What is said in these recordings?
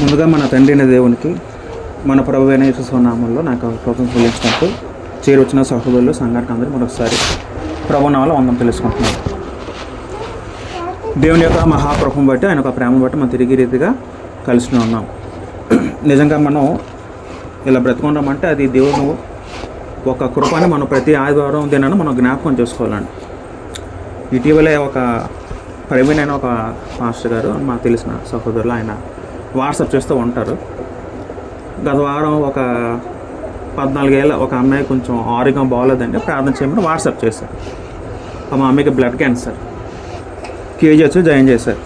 ముందుగా మన తండ్రి అయిన దేవునికి మన ప్రభు అయిన యేసు నామంలో నాకు కృతజ్ఞతలు చెల్లించుకుంటూ చేరొచ్చిన సహోదరులు సంఘానికి అందరూ మరొకసారి ప్రభు నామములో వందనం తెలుసుకుంటున్నాను. దేవుని యొక్క మహాప్రభుని బట్టి ఆయన యొక్క ప్రేమను బట్టి మనం తిరిగి రీతిగా కలిసి ఉన్నాం. నిజంగా మనం ఇలా బ్రతుకున్నామంటే అది దేవుడు ఒక కృపని మనం ప్రతి ఆదివారం దినాన్ని మనం జ్ఞాపకం చేసుకోవాలండి. ఇటీవలే ఒక ప్రవీణ్ అయిన ఒక మాస్టర్ గారు మాకు తెలిసిన సహోదరులు ఆయన వాట్సాప్ చేస్తూ ఉంటారు. గత వారం ఒక 14 ఏళ్ళ ఒక అమ్మాయి కొంచెం ఆరోగ్యం బాగోలేదండి, ప్రార్థన చేయమని వాట్సాప్ చేశారు. మా అమ్మాయికి బ్లడ్ క్యాన్సర్ కేజీహెచ్ జాయిన్ చేశారు.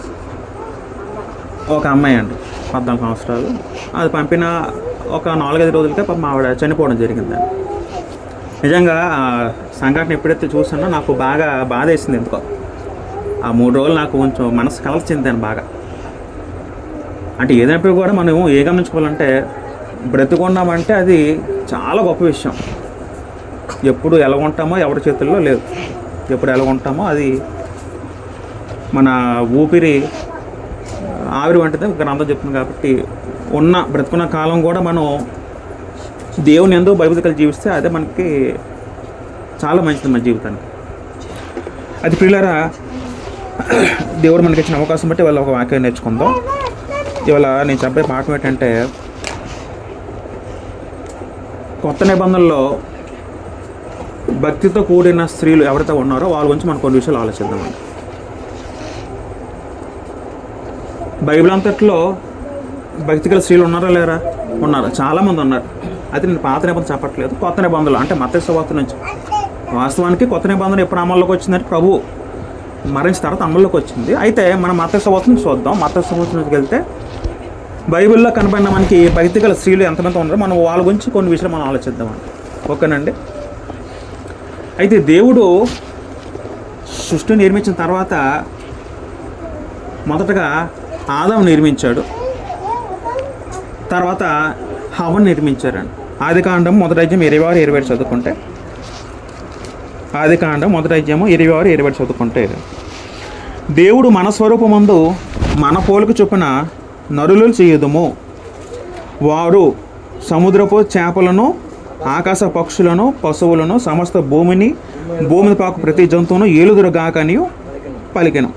ఒక అమ్మాయి అండి 14 సంవత్సరాలు. అది పంపిన ఒక 4-5 రోజులకే పాపం ఆవిడ చనిపోవడం జరిగిందండి. నిజంగా సంఘటన ఎప్పుడైతే చూసానో నాకు బాగా బాధ వేసింది. ఎందుకో ఆ 3 రోజులు నాకు కొంచెం మనసు కలచిందని బాగా. అంటే ఏదైనప్పుడు కూడా మనం ఏ గమనించుకోవాలంటే బ్రతుకున్నామంటే అది చాలా గొప్ప విషయం. ఎప్పుడు ఎలా ఉంటామో ఎవరి చేతుల్లో లేదు. ఎప్పుడు ఎలా ఉంటామో అది మన ఊపిరి ఆవిరి వంటిది గ్రంథం చెప్తుంది. కాబట్టి బ్రతుకున్న కాలం కూడా మనం దేవుని ఎందు భయభక్తులు జీవిస్తే అదే మనకి చాలా మంచిది మన జీవితానికి. అది ప్రియులారా, దేవుడు మనకి ఇచ్చిన అవకాశం బట్టి వాళ్ళ ఒక వాక్యం నేర్చుకుందాం. ఇవాళ నేను చెప్పే పాఠం ఏంటంటే, కొత్త నిబంధనలో భక్తితో కూడిన స్త్రీలు ఎవరైతే ఉన్నారో వాళ్ళ గురించి మనం కొన్ని విషయాలు ఆలోచిద్దామండి. బైబిల్ అంతట్లో భక్తిగల స్త్రీలు ఉన్నారా లేరా? ఉన్నారు, చాలామంది ఉన్నారు. అయితే నేను పాత నిబంధన చెప్పట్లేదు, కొత్త నిబంధనలు అంటే మత్తయి సువార్త నుంచి. వాస్తవానికి కొత్త నిబంధన ఎప్పుడు అమల్లోకి వచ్చిందంటే ప్రభు మరణించిన తర్వాత అమల్లోకి వచ్చింది. అయితే మనం మత్తయి సువార్త నుంచి చూద్దాం. మత్తయి సువార్త నుంచి వెళ్తే బైబిల్లో కనబడిన మనకి భక్తిగల స్త్రీలు ఎంతమంది ఉన్నారో మనం వాళ్ళ గురించి కొన్ని విషయాలు మనం ఆలోచిద్దామండి. ఓకేనండి. అయితే దేవుడు సృష్టిని నిర్మించిన తర్వాత మొదటగా ఆదాము నిర్మించాడు, తర్వాత హవ్వను నిర్మించారండి. ఆదికాండం 1:26-27 చదువుకుంటే, ఆదికాండం 1:26-27 చదువుకుంటే, దేవుడు మన స్వరూపమందు మన పోలిక చొప్పున నరులు చేయుదుము, వారు సముద్రపు చేపలను, ఆకాశ పక్షులను, పశువులను, సమస్త భూమిని పాకు ప్రతి జంతువును ఏలుదురుగాకని పలికెను.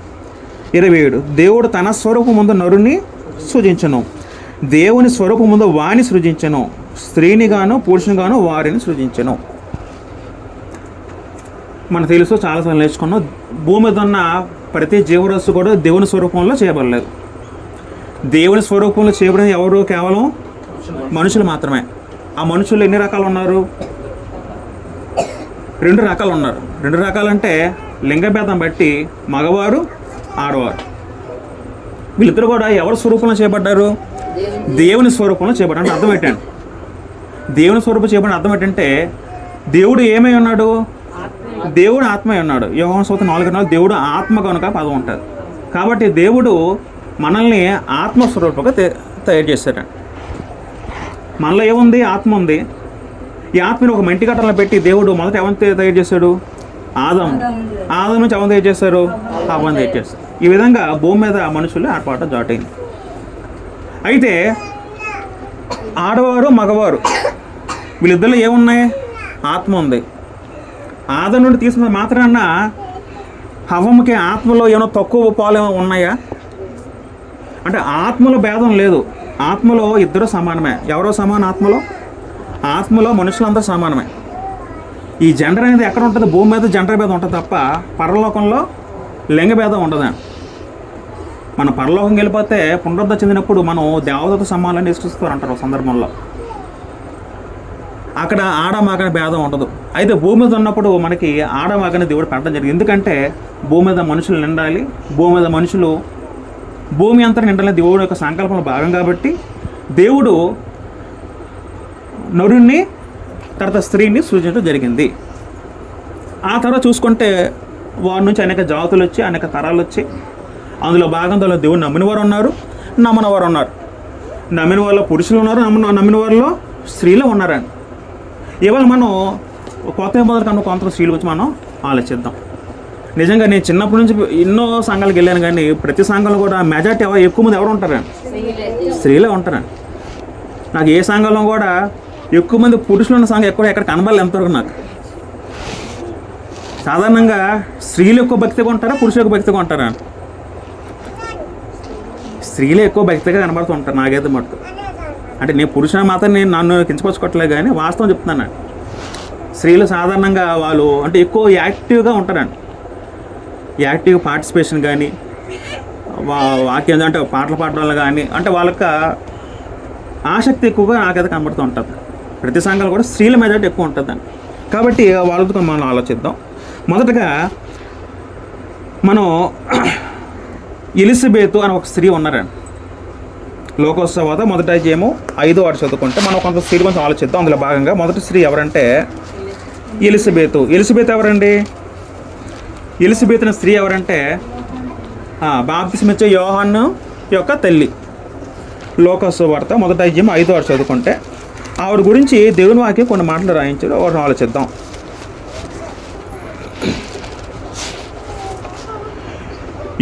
27 దేవుడు తన స్వరూపమందు నరుని సృజించెను, దేవుని స్వరూపమందు వారిని సృజించెను, స్త్రీని గాను పురుషుని గాను వారిని సృజించెను. మనకు తెలుసు, చాలాసార్లు నేర్చుకున్నాం, భూమి మీద ఉన్న ప్రతి జీవరాశి కూడా దేవుని స్వరూపంలో చేయబడలేదు. దేవుని స్వరూపంలో చేయబడిన ఎవరు? కేవలం మనుషులు మాత్రమే. ఆ మనుషులు ఎన్ని రకాలు ఉన్నారు? 2 రకాలు ఉన్నారు. 2 రకాలంటే లింగభేదం బట్టి మగవారు, ఆడవారు. వీళ్ళిద్దరు కూడా ఎవరి స్వరూపంలో చేయబడ్డారు? దేవుని స్వరూపంలో చేయబడ్డారు. అంటే అర్థం ఏంటండి? దేవుని స్వరూపం చేయబడిన అర్థం ఏంటంటే దేవుడు ఏమై ఉన్నాడు? దేవుడు ఆత్మై ఉన్నాడు. యోహాను సువార్త 4:4 దేవుడు ఆత్మ కనుక పదం ఉంటుంది. కాబట్టి దేవుడు మనల్ని ఆత్మస్వరూపంగా తయారు చేశారండి. మనలో ఏముంది? ఆత్మ ఉంది. ఈ ఆత్మని ఒక మంటి గట్టలో పెట్టి దేవుడు మొదట ఎవరిని తయారు చేశాడు? ఆదం నుంచి ఎవరిని తయారు చేశారు? హవ్వని తయారు చేశారు. ఈ విధంగా భూమి మీద మనుషులు ఏర్పాటు జాటైంది. అయితే ఆడవారు, మగవారు వీళ్ళిద్దరిలో ఏమున్నాయి? ఆత్మ ఉంది. ఆదం నుండి తీసుకున్న మాత్రాన హవ్వకి ఆత్మలో ఏమైనా తక్కువ పాలు ఉన్నాయా? అంటే ఆత్మలో భేదం లేదు. ఆత్మలో ఇద్దరు సమానమే. ఎవరో సమానం? ఆత్మలో మనుషులందరూ సమానమే. ఈ జెండర్ అనేది ఎక్కడ ఉంటుంది? భూమి మీద జెండర్ భేదం ఉంటుంది తప్ప పరలోకంలో లింగ భేదం ఉండదు. మన పరలోకం వెళ్ళిపోతే పునరుద్ధ చెందినప్పుడు మనం దేవదత్త సమానాన్ని నిష్కరిస్తారు అంటారు సందర్భంలో. అక్కడ ఆడమగని భేదం ఉండదు. అయితే భూమి మీద ఉన్నప్పుడు మనకి ఆడమగని దేవుడు పెట్టడం జరిగింది. ఎందుకంటే భూమి మీద మనుషులు నిండాలి, భూమి అంతా నిండాలి దేవుడు యొక్క సంకల్పంలో భాగం. కాబట్టి దేవుడు నరుణ్ణి తర్వాత స్త్రీని సృజించడం జరిగింది. ఆ తర్వాత చూసుకుంటే వారి నుంచి అనేక జాతులు వచ్చి, అనేక తరాలు వచ్చి, అందులో భాగంలో దేవుడు నమ్మిన వారు ఉన్నారు, నమ్మని వారు ఉన్నారు. నమ్మిన వాళ్ళలో పురుషులు ఉన్నారు, నమ్మిన వారిలో స్త్రీలు ఉన్నారండి. ఇవాళ మనం కొత్త నిబంధన కన్నా కొంత స్త్రీల గురించి మనం ఆలోచిద్దాం. నిజంగా నేను చిన్నప్పటి నుంచి ఎన్నో సంఘాలకు వెళ్ళాను, కానీ ప్రతి సంఘంలో కూడా మెజార్టీ ఎక్కువ మంది ఎవరు ఉంటారండి? స్త్రీలే ఉంటారండి. నాకు ఏ సంఘంలో కూడా ఎక్కువ మంది పురుషులు ఉన్న సంఘం ఎక్కడ కనబడాలి ఎంతవరకు నాకు. సాధారణంగా స్త్రీలు ఎక్కువ భక్తిగా ఉంటారా, పురుషులు ఎక్కువ భక్తిగా ఉంటారా? స్త్రీలే ఎక్కువ భక్తిగా కనబడుతూ ఉంటారు నాకైతే మటుకు. అంటే నేను పురుషుల మాత్రం నేను నన్ను కించపరచుకోవట్లేదు, కానీ వాస్తవం చెప్తున్నాను. స్త్రీలు సాధారణంగా వాళ్ళు అంటే ఎక్కువ యాక్టివ్గా ఉంటారండి. యాక్టివ్ పార్టిసిపేషన్ కానీ, వాక్యం అంటే పాటలు పాడడం కానీ, అంటే వాళ్ళకి ఆసక్తి ఎక్కువగా నాకైతే కనబడుతూ ఉంటుంది. ప్రతి సంఘాలు కూడా స్త్రీల మెజారిటీ ఎక్కువ ఉంటుందండి. కాబట్టి వాళ్ళతో మనం ఆలోచిద్దాం. మొదటగా మనం ఎలిజబెత్ అని ఒక స్త్రీ ఉన్నారండి. లోకోత్సవాత మొదటి అధ్యాయము 5వ వారు చదువుకుంటే మనం కొంత స్త్రీ గురించి ఆలోచిద్దాం. అందులో భాగంగా మొదటి స్త్రీ ఎవరంటే ఎలిజబెత్. ఎలిజబెత్ ఎవరండి? ఎలిజబెత్ అనే స్త్రీ ఎవరంటే బాప్తిస్మిచ్చే యోహాను యొక్క తల్లి. లోకోత్సవార్త మొదటి అధ్యాయం 5వ వారు చదువుకుంటే ఆవిడ గురించి దేవుని వాక్యం కొన్ని మాటలు రాయించారు, వాటిని ఆలోచిద్దాం.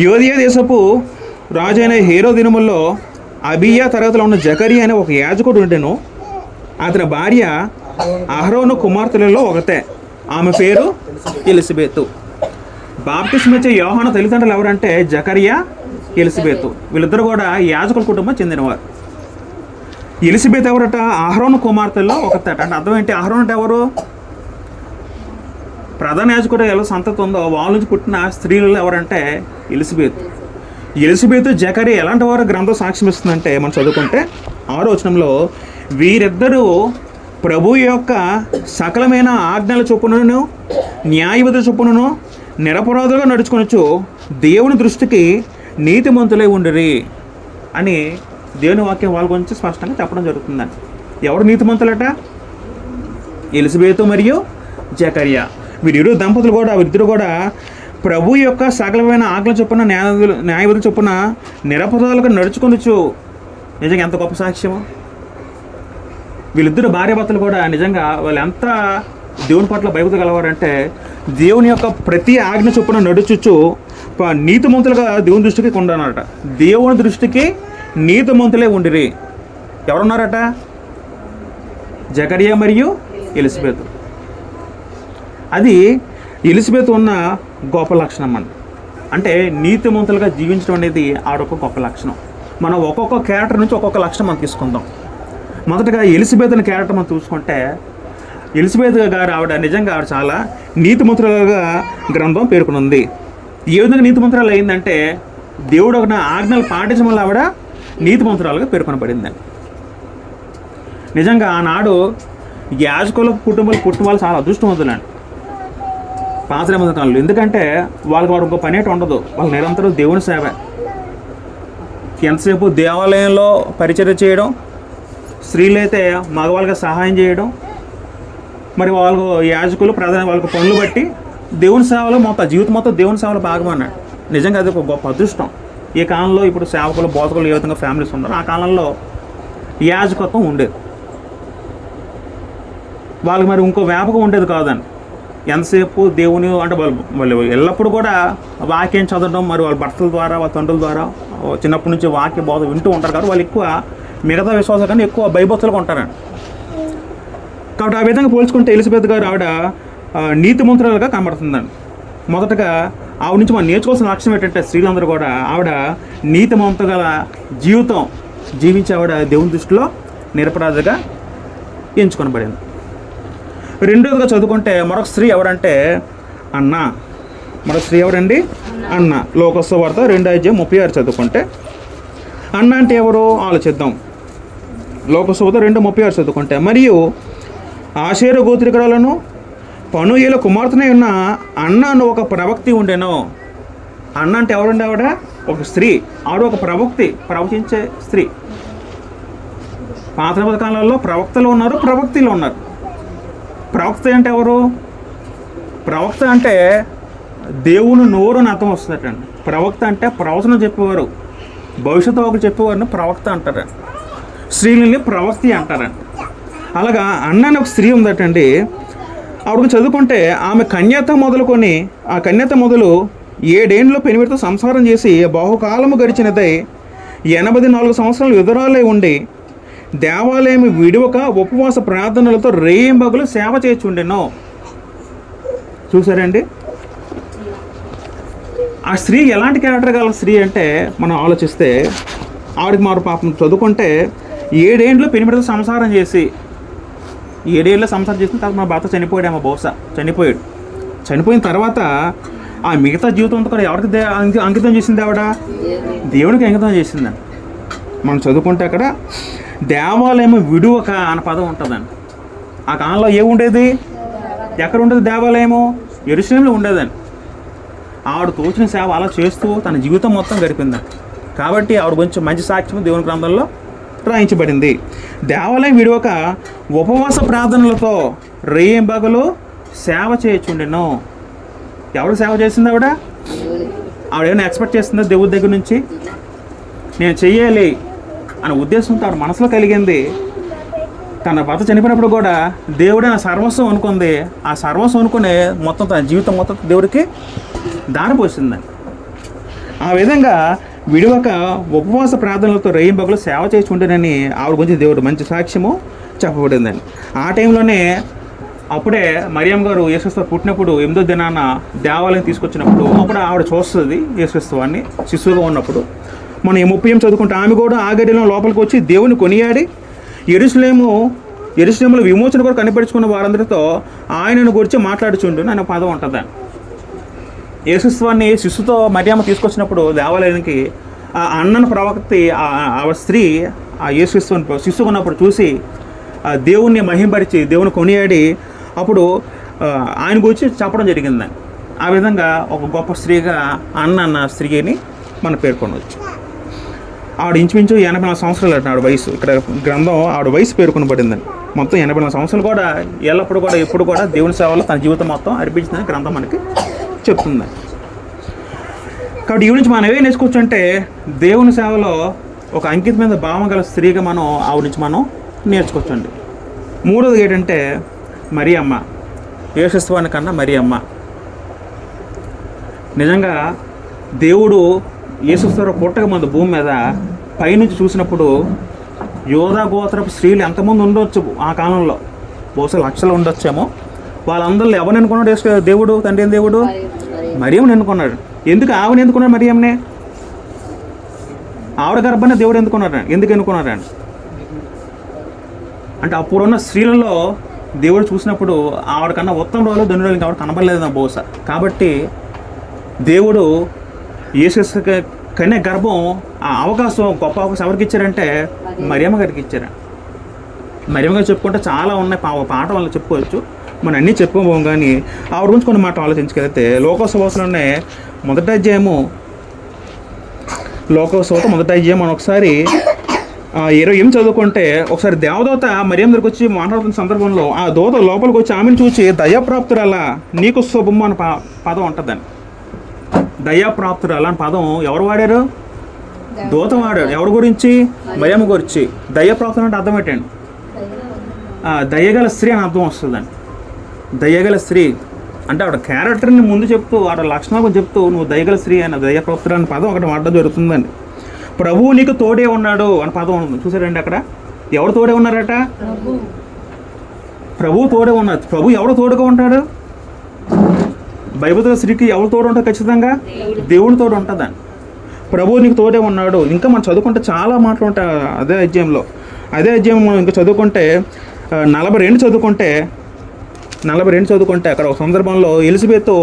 యోధియా దేశపు రాజైన హేరో దినముల్లో అబియా తరగతిలో ఉన్న జకరియా అనే ఒక యాజకుడు ఉండెను. అతని భార్య అహరోను కుమార్తెలలో ఒకతే. ఆమె పేరు ఎలిజబెత్. బాప్తిస్మిచ్చే యోహాను తల్లిదండ్రులు ఎవరంటే జకరియా, ఎలిజబెత్. వీళ్ళిద్దరు కూడా యాజకుల కుటుంబం చెందినవారు. ఎలిజబెత్ ఎవరట? అహరోను కుమార్తెల్లో ఒకతట. అంటే అర్థం ఏంటి? అహరోను అంటే ఎవరు? ప్రధాన యాజకుడు ఎలా సంతతి ఉందో వాళ్ళ నుంచి పుట్టిన స్త్రీలు ఎవరంటే ఎలిజబెత్. ఎలిజబెత్, జకరియా ఎలాంటి వారు గ్రంథం సాక్ష్యం ఇస్తుందంటే మనం చదువుకుంటే 6వ వచనంలో వీరిద్దరూ ప్రభు యొక్క సకలమైన ఆజ్ఞల చొప్పునను న్యాయవిధి చొప్పునను నిరపరాధులుగా నడుచుకొనొచ్చు దేవుని దృష్టికి నీతిమంతులై ఉండిరి అని దేవుని వాక్యం వాళ్ళ గురించి స్పష్టంగా చెప్పడం జరుగుతుందండి. ఎవరు నీతిమంతులట? ఎలిజబెత్ మరియు జకరియా. వీరిరు దంపతులు కూడా వీరిద్దరు కూడా ప్రభు యొక్క సకలమైన ఆజ్ఞల చొప్పున న్యాయవిధుల చొప్పున నిరపరాధులుగా నడుచుకొనొచ్చు. నిజంగా ఎంత గొప్ప సాక్ష్యము! వీళ్ళిద్దరు భార్యాభర్తలు కూడా నిజంగా వాళ్ళు ఎంత దేవుని పట్ల భయభక్తి గలవారంటే దేవుని యొక్క ప్రతి ఆజ్ఞ చొప్పున నడుచుచు నీతిమంతులుగా దేవుని దృష్టికి ఉండనట. దేవుని దృష్టికి నీతిమంతులే ఉండిరి. ఎవరున్నారట? జకరియా మరియు ఎలిజబెత్. అది ఎలిజబెత్ ఉన్న గొప్ప లక్షణం అండి. అంటే నీతిమంతులుగా జీవించడం అనేది ఆడొక గొప్ప లక్షణం. మనం ఒక్కొక్క క్యారెక్టర్ నుంచి ఒక్కొక్క లక్షణం మనం తీసుకుందాం. మొదటగా ఎలిజబెత్ అనే క్యారెక్టర్ మనం చూసుకుంటే ఎలిజబెత్ గారు ఆవిడ నిజంగా ఆవిడ చాలా నీతిమంతులుగా గ్రంథం పేర్కొనుంది. ఏ విధంగా నీతిమంతురాలు అయిందంటే దేవుడు ఒక ఆజ్ఞలు పాటించడం వల్ల ఆవిడ నీతిమంతురాలుగా పేర్కొనబడిందండి. నిజంగా ఆనాడు యాజకుల కుటుంబాలు పుట్టిన వాళ్ళు చాలా అదృష్టవంతులండి పాత నిబంధనలు. ఎందుకంటే వాళ్ళకి వారు ఇంకో పని ఉండదు. వాళ్ళు నిరంతరం దేవుని సేవ, ఎంతసేపు దేవాలయంలో పరిచర్య చేయడం, స్త్రీలైతే మగవాళ్ళకి సహాయం చేయడం, మరి వాళ్ళకు యాజకులు ప్రధాన వాళ్ళకు పనులు బట్టి దేవుని సేవలో మొత్తం జీవితం మొత్తం దేవుని సేవలో భాగమన్నాడు. నిజంగా అది ఒక గొప్ప అదృష్టం. ఈ కాలంలో ఇప్పుడు సేవకులు బోధకులు ఏ విధంగా ఫ్యామిలీస్ ఉన్నారో ఆ కాలంలో యాజకత్వం ఉండేది. వాళ్ళకి మరి ఇంకో వ్యాపకం ఉండేది కాదండి. ఎంతసేపు దేవుని అంటే వాళ్ళు ఎల్లప్పుడూ కూడా వాక్యం చదవడం, మరి వాళ్ళ భర్తల ద్వారా వాళ్ళ తండ్రుల ద్వారా చిన్నప్పటి నుంచి వాక్య బోధ వింటూ ఉంటారు కాబట్టి వాళ్ళు ఎక్కువ మిగతా విశ్వాసాల కన్నా ఎక్కువ భయభక్తులుగా ఉంటారండి. కాబట్టి ఆ విధంగా పోల్చుకుంటే ఎలిజబెత్ గారు ఆవిడ నీతిమంతురాలుగా కనబడుతుందండి. మొదటగా ఆవిడ నుంచి మనం నేర్చుకోవాల్సిన లక్ష్యం ఏంటంటే స్త్రీలందరూ కూడా ఆవిడ నీతిమంతుగల జీవితం జీవించే ఆవిడ దేవుని దృష్టిలో నిరపరాధిగా ఎంచుకొనబడింది. రెండోదిగా చదువుకుంటే మరొక స్త్రీ ఎవరంటే అన్న. మరొక స్త్రీ ఎవరండి? అన్న. లోకోత్సవార్త 2:36 చదువుకుంటే అన్న అంటే ఎవరు ఆలోచిద్దాం. లోకోత్సవార్త 2:36 చదువుకుంటే మరియు ఆషేరు గోత్రికురాలను పనుయేలు కుమార్తెనే ఉన్న అన్న అని ఒక ప్రవక్తి ఉండెను. అన్న అంటే ఎవరండి? ఆవిడ ఒక స్త్రీ. ఆవిడ ఒక ప్రవచించే స్త్రీ. పాత కాలంలో ప్రవక్తలు ఉన్నారు, ప్రవక్తిలు ఉన్నారు. ప్రవక్త అంటే ఎవరు? ప్రవక్త అంటే దేవుని నోరు అని అర్థం వస్తుందటండి. ప్రవక్త అంటే ప్రవచనం చెప్పేవారు, భవిష్యత్తు ఒకరు చెప్పేవారిని ప్రవక్త అంటారండి. స్త్రీలని ప్రవక్తి అంటారండి. అలాగా అన్న అని ఒక స్త్రీ ఉందటండి. ఆవిడ చదువుకుంటే ఆమె కన్యత మొదలుకొని ఆ కన్యత మొదలు 7 ఏళ్ళు పెనిమిడితో సంసారం చేసి బహుకాలము గడిచినదై 84 సంవత్సరాలు విధురాలై ఉండి దేవాలయం విడువక ఉపవాస ప్రార్థనలతో రేయింబగులు సేవ చేయుచుండెను. చూసారండి, ఆ స్త్రీ ఎలాంటి క్యారెక్టర్ గల స్త్రీ అంటే మనం ఆలోచిస్తే, ఆవిడకి మారు పాపం చదువుకుంటే 7 ఏళ్ళు పెనిమిడితో సంసారం చేసి 7 ఏళ్ళ సంసారం చేసిన తర్వాత మా భర్త చనిపోయాడేమో, బహుశా చనిపోయిన తర్వాత ఆ మిగతా జీవితంతో కూడా ఎవరికి అంకితం చేసింది? ఆవిడ దేవునికి అంకితం చేసిందండి. మనం చదువుకుంటే అక్కడ దేవాలయం విడువక అన్న పదం ఉంటుందండి. ఆ కాలంలో ఏముండేది? ఎక్కడ ఉండేది దేవాలయము? యెరూషలేములో ఉండేదండి. ఆవిడ తోచిన సేవ అలా చేస్తూ తన జీవితం మొత్తం గడిపిందండి. కాబట్టి ఆవిడ గురించి మంచి సాక్ష్యం దేవుని గ్రంథంలో రాయించబడింది. దేవాలయం విడువక ఉపవాస ప్రార్థనలతో రేయింబగలు సేవ చేయుచుండెను. ఎవరు సేవ చేసింది? ఆవిడ ఏమైనా ఎక్స్పెక్ట్ చేస్తుందా దేవుడి దగ్గర నుంచి? నేను చెయ్యాలి అనే ఉద్దేశంతో ఆవిడ మనసులో కలిగింది. తన భర్త చనిపోయినప్పుడు కూడా దేవుడే నా సర్వస్వం అనుకుంది. ఆ సర్వస్వం అనుకునే మొత్తం తన జీవితం మొత్తం దేవుడికి దారిపోసిందండి. ఆ విధంగా విడువక ఉపవాస ప్రార్థనలతో రేయింబగలు సేవ చేయించుంటేనని ఆవిడ గురించి దేవుడు మంచి సాక్ష్యము చెప్పబడిందండి. ఆ టైంలోనే అప్పుడే మరియమ్మ గారు యేసుక్రీస్తు పుట్టినప్పుడు 8వ దినాన దేవాలయం తీసుకొచ్చినప్పుడు అప్పుడు ఆవిడ చూస్తుంది యేసుక్రీస్తువాన్ని శిశువుగా ఉన్నప్పుడు. మనం 30 చదువుకుంటే ఆమె కూడా ఆ గడిలో లోపలికి వచ్చి దేవుని కొనియాడి యెరూషలేములో విమోచన కూడా కనిపెట్టుకున్న వారందరితో ఆయనను గురించి మాట్లాడుచుండు అనే పదం ఉంటుంది. యేసుక్రీస్తువాన్ని శిశుతో మరియమ్మ తీసుకొచ్చినప్పుడు దేవాలయానికి ఆ అన్నను ప్రవక్తి ఆ స్త్రీ ఆ యేసుక్రీస్తుని శిశువు ఉన్నప్పుడు చూసి దేవుణ్ణి మహింపరిచి దేవుని కొనియాడి అప్పుడు ఆయన గురించి చెప్పడం జరిగిందని. ఆ విధంగా ఒక గొప్ప స్త్రీగా అన్న స్త్రీని మనం పేర్కొనవచ్చు. ఆవిడ ఇంచుమించు 84 సంవత్సరాలు అంట ఆవిడ వయసు. ఇక్కడ గ్రంథం ఆవిడ వయసు పేర్కొనబడిందండి. మొత్తం 84 సంవత్సరాలు కూడా ఎల్లప్పుడు కూడా ఎప్పుడు కూడా దేవుని సేవలో తన జీవితం మొత్తం అర్పించిందని గ్రంథం మనకి చెప్తుంది. కాబట్టి ఈ నుంచి మనం ఏం నేర్చుకోవచ్చు అంటే దేవుని సేవలో ఒక అంకితమైన భావం గల స్త్రీగా మనం ఆవిడ నుంచి మనం నేర్చుకోవచ్చండి. మూడోది ఏంటంటే మరియమ్మ, యేసుక్రీస్తువాని కన్నా మరియమ్మ. నిజంగా దేవుడు యేసుక్రీస్తు పుట్టక ముందు భూమి మీద పైనుంచి చూసినప్పుడు యోధా గోత్రపు స్త్రీలు ఎంతమంది ఉండొచ్చు ఆ కాలంలో? బహుశా లక్షలు ఉండొచ్చేమో. వాళ్ళందరిలో ఎవరిని ఎన్నుకున్నాడు దేవుడు? తండ్రి దేవుడు మరియమ్మని ఎన్నుకున్నాడు. ఎందుకు ఆవిడని ఎన్నుకున్నాడు? మరియమ్మనే ఆవిడ గర్భాన్ని దేవుడు ఎందుకు ఎన్నుకున్నాడు అంటే అప్పుడున్న స్త్రీలలో దేవుడు చూసినప్పుడు ఆవిడకన్నా ఉత్తమ రోజులు ధనురాలు ఆవిడ కనబడలేదు నా బహుశా. కాబట్టి దేవుడు యేసు కన్య గర్భం ఆ అవకాశం, గొప్ప అవకాశం ఎవరికి ఇచ్చారంటే మరియమ్మ గారికి ఇచ్చారు. మరియమ్మ గారు చెప్పుకుంటే చాలా ఉన్నాయి, పాట వల్ల చెప్పుకోవచ్చు. మనం అన్నీ చెప్పుకోబోం. కానీ ఆవిడ గురించి కొన్ని మాట ఆలోచించుకెళ్తే లోకోత్సవంలోనే మొదటి అధ్యాయం మనం ఒకసారి 20 చదువుకుంటే ఒకసారి దేవదూత మరియమ్మ దగ్గరికి వచ్చి మాట్లాడుతున్న సందర్భంలో ఆ దూత లోపలికి వచ్చి ఆమెను చూసి దయాప్రాప్తురాలా నీకు శుభము అనే పదం ఉంటుందని. దయాప్రాప్తురాలా అని పదం ఎవరు వాడారు? దూత వాడాడు. ఎవరి గురించి? మరియమ్మ గురించి. దయాప్రాప్తులు అంటే అర్థం ఏంటండి? దయగల స్త్రీ అని అర్థం వస్తుందండి. దయగల స్త్రీ అంటే ఆవిడ క్యారెక్టర్ని ముందు చెప్తూ ఆవిడ లక్షణాలు చెప్తూ నువ్వు దయగల స్త్రీ అన్న దయాప్రాప్తురా అనే పదం ఒకటి వాడడం జరుగుతుందండి. ప్రభువు నీకు తోడే ఉన్నాడు అని పదం ఉంది. చూసారండి అక్కడ ఎవరు తోడే ఉన్నారట? ప్రభువు తోడే ఉన్నారు. ప్రభు ఎవరు తోడుగా ఉంటాడు? బైబిల్ స్త్రీకి ఎవరు తోడు ఉంటారు? ఖచ్చితంగా దేవుడు తోడు ఉంటుందండి. ప్రభువు నీకు తోడే ఉన్నాడు. ఇంకా మనం చదువుకుంటే చాలా మాటలు ఉంటాయి అదే అధ్యాయం మనం ఇంకా చదువుకుంటే 42 చదువుకుంటే అక్కడ ఒక సందర్భంలో ఎలిజబెత్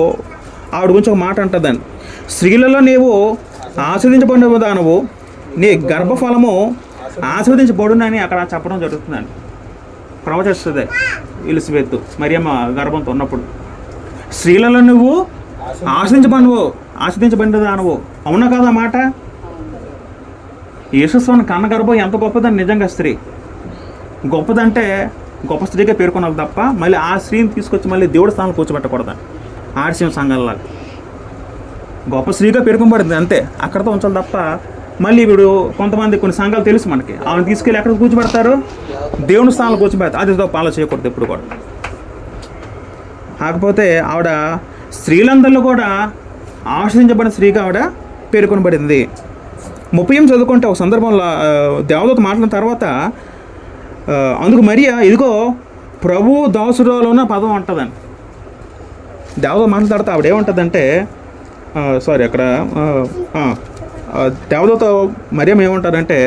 ఆవిడ గురించి ఒక మాట అంటుందండి. స్త్రీలలో నీవు ఆస్వాదించబడిన దానవు, నీ గర్భఫలము ఆస్వాదించబడునని అక్కడ చెప్పడం జరుగుతుందండి. ప్రవచిస్తుంది ఎలిజబెత్ మరియమ్మ గర్భంతో ఉన్నప్పుడు. స్త్రీలలో నువ్వు ఆస్వాదించబడిన దానవు. అవునా కాదా మాట? యేసుస్వామి కన్న గర్భం ఎంత గొప్పదని నిజంగా స్త్రీ గొప్పదంటే గొప్ప స్త్రీగా పేర్కొనాలి తప్ప మళ్ళీ ఆ స్త్రీని తీసుకొచ్చి మళ్ళీ దేవుడి స్థానంలో కూర్చోబెట్టకూడదండి. ఆర్సీఎం సంఘాలలో గొప్ప స్త్రీగా పేర్కొనబడింది అంతే, అక్కడితో ఉంచాలి తప్ప మళ్ళీ ఇప్పుడు కొంతమంది కొన్ని సంఘాలు తెలుసు మనకి, ఆమెను తీసుకెళ్ళి ఎక్కడ కూర్చోబెడతారు? దేవుని స్థానంలో కూర్చోబెడతారు. అది తప్ప అలా చేయకూడదు ఎప్పుడు కూడా. కాకపోతే ఆవిడ స్త్రీలందరిలో కూడా ఆశ్రయించబడిన స్త్రీగా ఆవిడ పేర్కొనబడింది. 30 చదువుకుంటే ఒక సందర్భంలో దేవదూత మాట్లాడిన తర్వాత అందుకు మరియా ఇదిగో ప్రభు దాసురాలు ఉన్న పదం అంటుందండి. దేవదూత మాట్లాడిన తర్వాత ఆవిడ ఏమంటుందంటే అక్కడ దేవదూత మరియం ఏమంటారంటే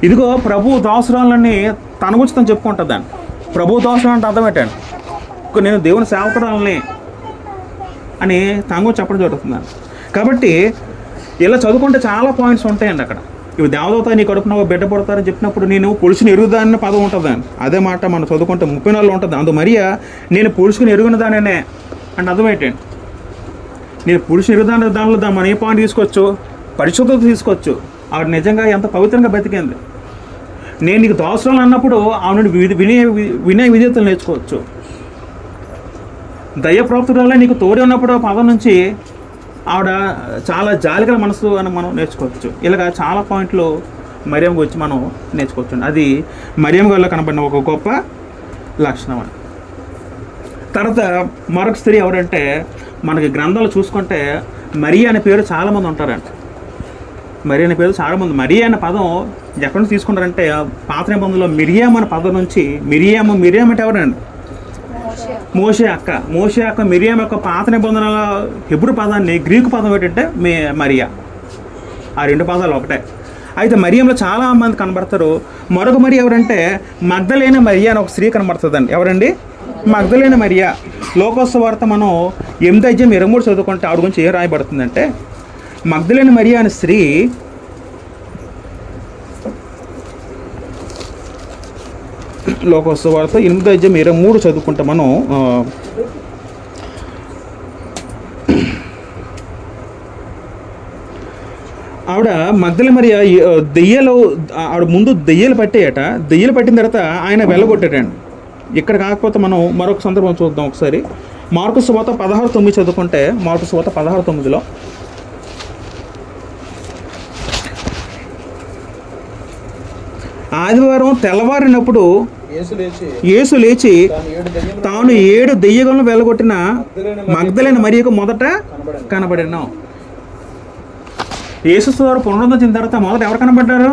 ఇదిగో ప్రభు దాసురాలని తన గురించి తను చెప్పుకుంటుందండి. ప్రభు దాసురాలు అంటే అర్థం ఏంటండి, నేను దేవుని సేవకురాలని అని తన గురించి చెప్పడం జరుగుతుందండి. కాబట్టి ఇలా చదువుకుంటే చాలా పాయింట్స్ ఉంటాయండి అక్కడ. ఇవి దేవదూత నీ కడుపున బిడ్డ పడతారని చెప్పినప్పుడు నేను పురుషుని ఎరుగుదానని పదం ఉంటుందండి. అదే మాట మనం చదువుకుంటే 34 ఉంటుంది. అందు మరియా నేను పురుషుని ఎరుగున దానినే అంటే అర్థం ఏంటండి, నేను పురుషుని ఎరుగుదాని దానిలో మనం ఏ పాయింట్ తీసుకోవచ్చు, పరిశుద్ధత తీసుకోవచ్చు. ఆవిడ నిజంగా ఎంత పవిత్రంగా బతికింది. నేను నీకు దాసురాలు అన్నప్పుడు ఆవిడ వినయ విధేయతలు నేర్చుకోవచ్చు. దయ్యప్రాప్తురాలే నీకు తోడి ఉన్నప్పుడు పదం నుంచి ఆవిడ చాలా జాలిగల మనసు అని మనం నేర్చుకోవచ్చు. ఇలాగ చాలా పాయింట్లు మరియం గురించి మనం నేర్చుకోవచ్చు. అది మరియం గారిలో కనబడిన ఒక గొప్ప లక్షణం అని. తర్వాత మరొక స్త్రీ ఎవరంటే మనకి గ్రంథాలు చూసుకుంటే మరియా అనే పేరు చాలామంది ఉంటారంట. మరియా అనే పేరు చాలామంది. మరియా అనే పదం ఎక్కడి నుంచి తీసుకుంటారంటే పాత నిబంధనలో మిరియాం అనే పదం నుంచి మిరియాం అంటే ఎవరండి, మోషే అక్క మిరియాం యొక్క పాత నిబంధనల హెబ్రూ పదాన్ని గ్రీకు పదం ఏంటంటే మరియా. ఆ 2 పదాలు ఒకటే. అయితే మరియంలో చాలా మంది కనబడతారు. మరొక మరి ఎవరంటే మగ్దలేనే మరియా అని ఒక స్త్రీ కనబడుతుందండి. ఎవరండి, మగ్దలేనే మరియా. లోకోత్సవార్త మనం 8:23 చదువుకుంటే ఆవిడ గురించి ఏం రాయబడుతుందంటే మగ్దలేనే మరియా అనే స్త్రీ లోకోత్సవార్త 8:23 చదువుకుంటే మనం ఆవిడ మగ్దలేనే మరియా ఆవిడ ముందు దెయ్యాలు పట్టేయట. దెయ్యాలు పట్టిన తర్వాత ఆయన వెళ్ళగొట్టాడండి. ఇక్కడ కాకపోతే మనం మరొక సందర్భం చూద్దాం ఒకసారి. మార్కు సువార్త 16:9 చదువుకుంటే మార్కు సువార్త 16:9లో ఆదివారం తెల్లవారినప్పుడు యేసు లేచి తాను 7 దెయ్యములను వెళ్ళగొట్టిన మగ్దలేనే మరియకు మొదట కనబడిన. యేసు వారు పునరుద్ధరణ చెందిన తర్వాత మొదట ఎవరు కనబడ్డారు,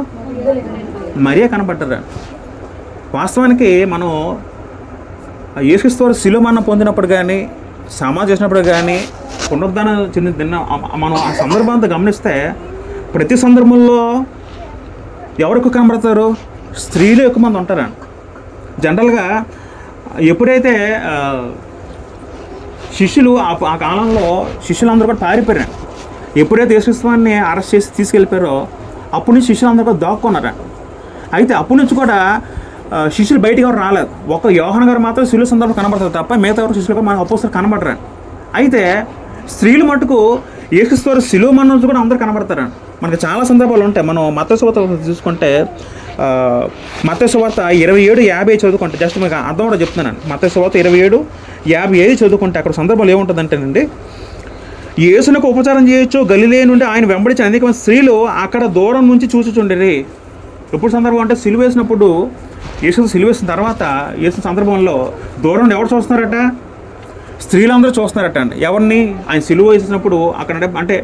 మరియా కనబడ్డారు. వాస్తవానికి మనం యేసు వారు శిలువ మరణం పొందినప్పుడు కానీ సమాధి చేసినప్పుడు కానీ పునరుద్ధరణ చెందిన మనం ఆ సందర్భాంతో గమనిస్తే ప్రతి సందర్భంలో ఎవరికి కనబడతారు, స్త్రీలు ఎక్కువ మంది ఉంటారండి. జనరల్గా ఎప్పుడైతే శిష్యులు ఆ కాలంలో శిష్యులందరూ కూడా పారిపోయారు. ఎప్పుడైతే యేసుక్రీస్తుని అరెస్ట్ చేసి తీసుకెళ్ళిపోయారో అప్పటి నుంచి శిష్యులందరూ కూడా దాక్కున్నారండి. అయితే అప్పటి నుంచి కూడా శిష్యులు బయటికి ఎవరు రాలేదు. ఒక యోహాను గారు మాత్రం శిలువ సందర్భంలో కనబడతారు తప్ప మిగతా ఎవరు శిష్యులు మన అపోస్తలులు కనబడరు. అయితే స్త్రీలు మటుకు యేసుక్రీస్తు శిలువ మరణం నుంచి కూడా అందరూ కనబడతారండి. మనకి చాలా సందర్భాలు ఉంటాయి. మనం మత్తయి సువార్త చూసుకుంటే మత్తయి సువార్త 27:50 చదువుకుంటే జస్ట్ మీకు అర్థం కూడా చెప్తున్నాను. మత్తయి సువార్త 27:55 చదువుకుంటే అక్కడ సందర్భాలు ఏముంటుందంటేనండి, యేసునకు ఉపచారం చేయొచ్చు గలిలయ నుండి ఆయన వెంబడించిన అనేక మంది స్త్రీలు అక్కడ దూరం నుంచి చూచుచుండిరి. ఎప్పుడు సందర్భం అంటే సిలువ వేసినప్పుడు యేసు సిలువ వేసిన తర్వాత యేసు సందర్భంలో దూరం ఎవరు చూస్తున్నారట, స్త్రీలందరూ చూస్తున్నారట అండి. ఎవరిని, ఆయన సిలువ వేసినప్పుడు అక్కడ అంటే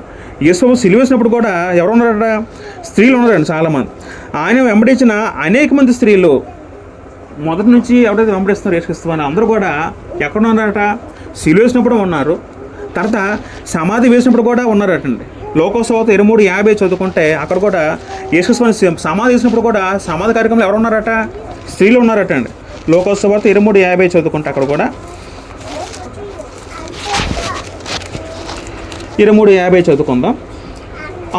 యేసు సిలువ వేసినప్పుడు కూడా ఎవరు ఉన్నారట, స్త్రీలు ఉన్నారండి చాలామంది. ఆయన వెంబడించిన అనేక మంది స్త్రీలు మొదటి నుంచి ఎవరైతే వెంబడిస్తున్నారు యేసుక్రీస్తు అని అందరూ కూడా ఎక్కడ ఉన్నారట, సిలువ వేసినప్పుడు ఉన్నారు, తర్వాత సమాధి వేసినప్పుడు కూడా ఉన్నారటండి. లోకోత్సవార్త 23:50 చదువుకుంటే అక్కడ కూడా యేసుక్రీస్తు సమాధి వేసినప్పుడు కూడా సమాధి కార్యక్రమంలో ఎవరు ఉన్నారట, స్త్రీలు ఉన్నారట అండి. లోకోత్సవార్త 23:50 చదువుకుంటే అక్కడ కూడా 23:50 చదువుకుందాం.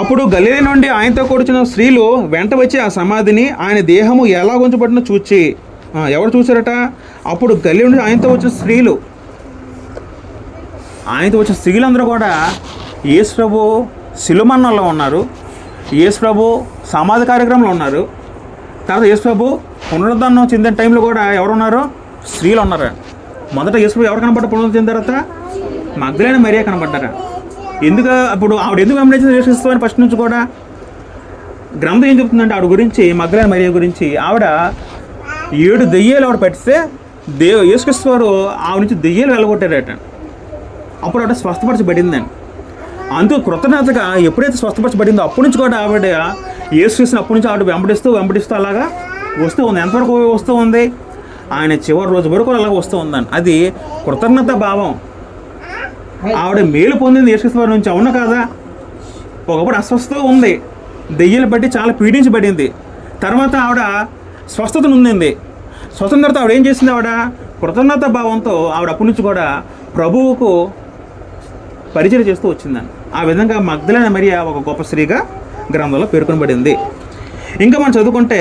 అప్పుడు గలిలయ నుండి ఆయనతో కూర్చున్న స్త్రీలు వెంట వచ్చి ఆ సమాధిని ఆయన దేహము ఎలా ఉంచబడినో చూచి ఎవరు చూశారట, అప్పుడు గలిలయ నుండి ఆయనతో వచ్చిన స్త్రీలు స్త్రీలందరూ కూడా యేసు ప్రభు శిలువ మరణంలో ఉన్నారు, యేసు ప్రభు సమాధి కార్యక్రమంలో ఉన్నారు, తర్వాత యేసు ప్రభు పునరుద్ధరణ చెందిన టైంలో కూడా ఎవరు ఉన్నారు, స్త్రీలు ఉన్నారు. మొదట యేసు ప్రభు ఎవరు కనబడ్డారు పునరుద్ధరణ చెందిన తర్వాత, మగ్దలేనే మరియా కనబడ్డారా. ఎందుకు అప్పుడు ఆవిడ ఎందుకు వెంబడించింది యేసుక్రీస్తు అని ఫస్ట్ నుంచి కూడా గ్రంథం ఏం చెప్తుందంటే ఆవిడ గురించి, మగ్దలేనే మరియా గురించి, ఆవిడ 7 దెయ్యాలు ఆవిడ పట్టిస్తే యేసుక్రీస్తు వారు ఆవిడ నుంచి దెయ్యాలు వెళ్ళగొట్టారట. అప్పుడు ఆవిడ స్వస్థపరచబడిందండి. అందుకు కృతజ్ఞతగా ఎప్పుడైతే స్వస్థపరచబడిందో అప్పటి నుంచి కూడా ఆవిడ యేసుక్రీస్తుని అప్పటి నుంచి ఆవిడ వెంబడిస్తూ అలాగా వస్తూ ఉంది. ఎంతవరకు వస్తూ ఉంది? ఆయన చివరి రోజు వరకు అలాగ వస్తూ ఉందండి. అది కృతజ్ఞత భావం. ఆవిడ మేలు పొందింది యేసుక్రీస్తు వారి నుంచి, అవునా కాదా? ఒకప్పుడు అస్వస్థత ఉంది, దెయ్యాలు బట్టి చాలా పీడించబడింది. తర్వాత ఆవిడ స్వస్థతను ఉండింది. స్వతంత్ర తర్వాత ఆవిడ ఏం చేసింది? ఆవిడ కృతజ్ఞత భావంతో ఆవిడ అప్పటి నుంచి కూడా ప్రభువుకు పరిచయం చేస్తూ వచ్చిందని. ఆ విధంగా మగ్దలేన మరియ ఒక గొప్ప స్త్రీగా గ్రంథంలో పేర్కొనబడింది. ఇంకా మనం చదువుకుంటే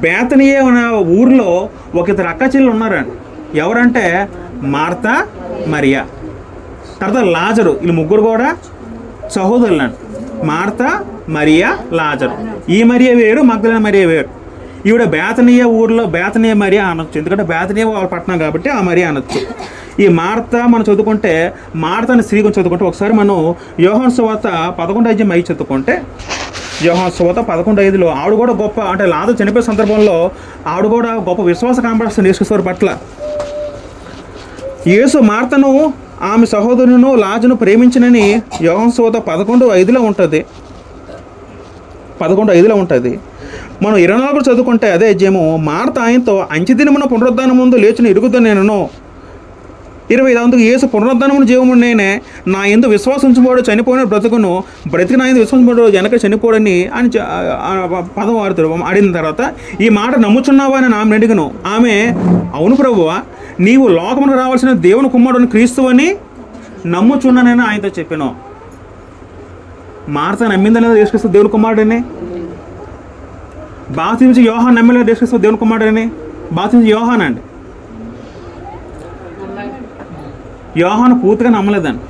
బేతనియే అనే ఊరిలో ఒక ఇద్దరు అక్క చెల్లెలు ఉన్నారండి. ఎవరంటే మార్తా, మరియా, తర్వాత లాజరు. వీళ్ళు ముగ్గురు కూడా సహోదరులండి. మార్తా, మరియా, లాజరు. ఈ మరియ వేరు, మగ్దలేన మరియ వేరు. ఈవిడ బేతనీయ ఊరిలో బేతనీయ మరియా అనొచ్చు, ఎందుకంటే బేతనీయ వాళ్ళ పట్టణం కాబట్టి ఆ మరియా అనొచ్చు. ఈ మార్త మనం చదువుకుంటే మార్తని స్త్రీ గురించి చదువుకుంటే ఒకసారి మనం యోహాను సువార్త 11:5 చదువుకుంటే యోహాను సువార్త 11:5లో ఆవిడ కూడా గొప్ప, అంటే లాజరు చనిపోయే సందర్భంలో ఆవిడ కూడా గొప్ప విశ్వాస కనబడుతుంది యేసుక్రీస్తు పట్ల. యేసు మార్తను ఆమె సహోదరును లాజరును ప్రేమించినని యోహాను సువార్త 11:5లో ఉంటుంది. 11:5లో ఉంటుంది. మనం 24 చదువుకుంటే అదే అధ్యాయము, మార్త ఆయనతో అంచెదినమున పునరుద్ధానం ముందు లేచిన ఎరుగుతాను నేను. 25 అందుకు యేసు పునరుద్ధానమును జీవము నేనే, నా యందు విశ్వాసం ఉంచువాడు చనిపోయిన బ్రతుకును, బ్రతికి నా యందు విశ్వాసం వెనక చనిపోడని అని పదం ఆడిన తర్వాత ఈ మాట నమ్ముచున్నావా అని ఆమె అడిగను. ఆమె అవును ప్రభువా, నీవు లోకమునకు రావాల్సిన దేవుని కుమారుని క్రీస్తు అని నమ్ముచున్నానని ఆయనతో చెప్పాను. మార్త నమ్మిందనేది యేసుక్రీస్తు దేవుని కుమారుడని. బాప్తిస్మం యోహాను నమ్మలేదు యేసుక్రీస్తు దేవుని కుమారుడని. బాప్తిస్మం యోహాను అండి, యోహాను పూర్తిగా నమ్మలేదండి.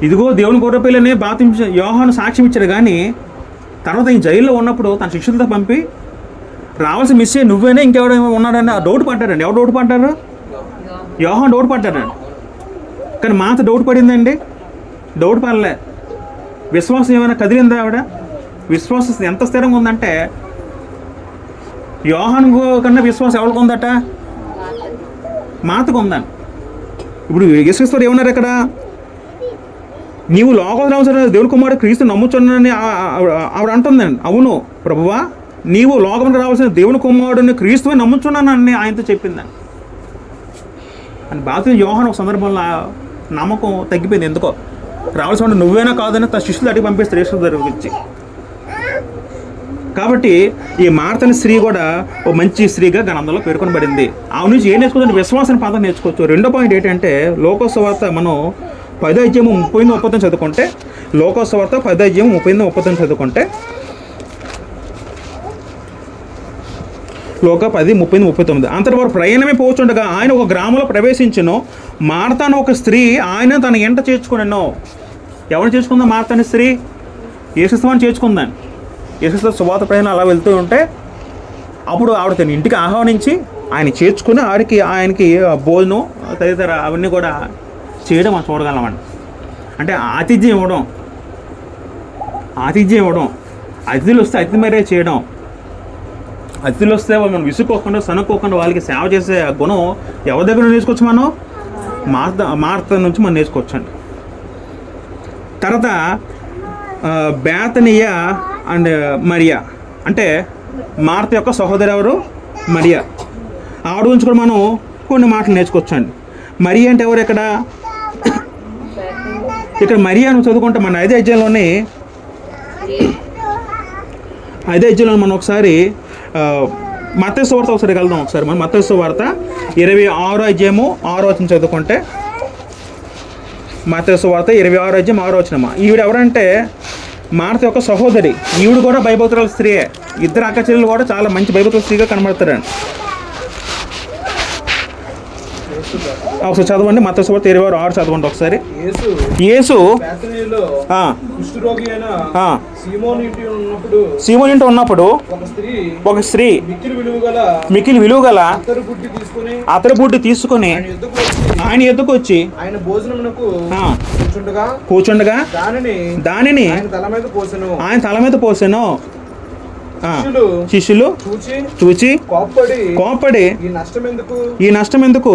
ఇదిగో దేవుని గొర్రెపిల్లని బాప్తిస్మం యోహాను సాక్ష్యం ఇచ్చాడు. కానీ తర్వాత ఈ జైల్లో ఉన్నప్పుడు తన శిష్యులతో పంపి రావాల్సిన మిస్సే నువ్వేనే ఇంకెవడో ఉన్నాడని ఆ డౌట్ పడ్డాడండి. ఎవరు డౌట్ పడ్డారు? యోహాను డౌట్ పడ్డాడండి. కానీ మాత డౌట్ పడిందండి? డౌట్ పడలే. విశ్వాసం ఏమైనా కదిలిందా? ఆవిడ విశ్వాసం ఎంత స్థిరంగా ఉందంటే యోహాను కన్నా విశ్వాసం ఎవరికి ఉందట? మాతకు ఉందండి. ఇప్పుడు యేసుక్రీస్తు ఏమన్నారు ఇక్కడ? నీవు లోకం రావాల్సిన దేవుని కుమారుడు క్రీస్తు నమ్ముచున్నానని ఆవిడ అంటుందండి. అవును ప్రభువా, నీవు లోకంలో రావాల్సిన దేవుని కుమారుడిని క్రీస్తుని నమ్ముచున్నానని ఆయనతో చెప్పిందండి. అని బాప్తిస్మం యోహాను ఒక సందర్భంలో నమ్మకం తగ్గిపోయింది. ఎందుకో రావాల్సిన నువ్వేనా కాదని తన శిష్యులు అడిగి పంపిస్తారు యేసు గురించి. కాబట్టి ఈ మార్తని స్త్రీ కూడా ఓ మంచి స్త్రీగా గ్రంథంలో పేర్కొనబడింది. ఆమె నుంచి ఏం నేర్చుకోవచ్చు? విశ్వాసాన్ని పదం నేర్చుకోవచ్చు. రెండో పాయింట్ ఏంటంటే లోకాసు వార్త మనం 10:30 చదువుకుంటే, లోకాసు వార్త 10:30 చదువుకుంటే, లోక 10:30-39 అంతటి వారు ప్రయాణమే పోచుండగా ఆయన ఒక గ్రామంలో ప్రవేశించును. మార్తాను ఒక స్త్రీ ఆయన తన ఎంట చేర్చుకున్నాను. ఎవరు చేర్చుకుందా? మార్తాని స్త్రీ యేసుక్రీస్తుని చేర్చుకుందాను. యేసుక్రీస్తు సువార్త ప్రయాణం అలా వెళ్తూ ఉంటే అప్పుడు ఆవిడ తన ఇంటికి ఆహ్వానించి ఆయన చేర్చుకుని ఆయనకి భోజనం తదితర అవన్నీ కూడా చేయడం మనం చూడగలమండి. అంటే ఆతిథ్యం ఇవ్వడం, అతిథులు వస్తే అతిథి మరే చేయడం. అతిథులు వస్తే మనం విసుక్కోకుండా సనుక్కోకుండా వాళ్ళకి సేవ చేసే గుణం ఎవరి దగ్గర నేర్చుకోవచ్చు? మనం మార్త నుంచి మనం నేర్చుకోవచ్చండి. తర్వాత బేతనియ అండ్ మరియా, అంటే మార్త యొక్క సహోదరు ఎవరు? మరియా. ఆవిడ గురించి కూడా మనం కొన్ని మాటలు నేర్చుకోవచ్చండి. మరియా అంటే ఎవరు? ఇక్కడ మరియా నువ్వు చదువుకుంటే మన 5వ అధ్యాయంలో మనం ఒకసారి మత్తయి సువార్త ఒకసారి వెళ్దాం. ఒకసారి మనం మత్తయి సువార్త 26:6 చదువుకుంటే, మత్తయి సువార్త 26:6 ఈవిడ ఎవరంటే మార్త యొక్క సహోదరి. ఈవిడ కూడా భయభక్తురాల స్త్రీయే. ఇద్దరు అక్క చెల్లెలు కూడా చాలా మంచి భయభక్తుల స్త్రీగా కనబడతారండి. ఒకసారి చదవండి, మత్తయి సువార్త 26:6 చదవండి ఒకసారి. యేసు సీమోను ఇంటి ఉన్నప్పుడు ఒక స్త్రీ మిక్కిలి విలువగల అతరు బుడ్డి తీసుకుని ఆయన ఎద్దుకు వచ్చి కూర్చుండగా దానిని ఆయన తల మీద పోసెను. శిష్యులు చూచి కోప్పడి ఈ నష్టం ఎందుకు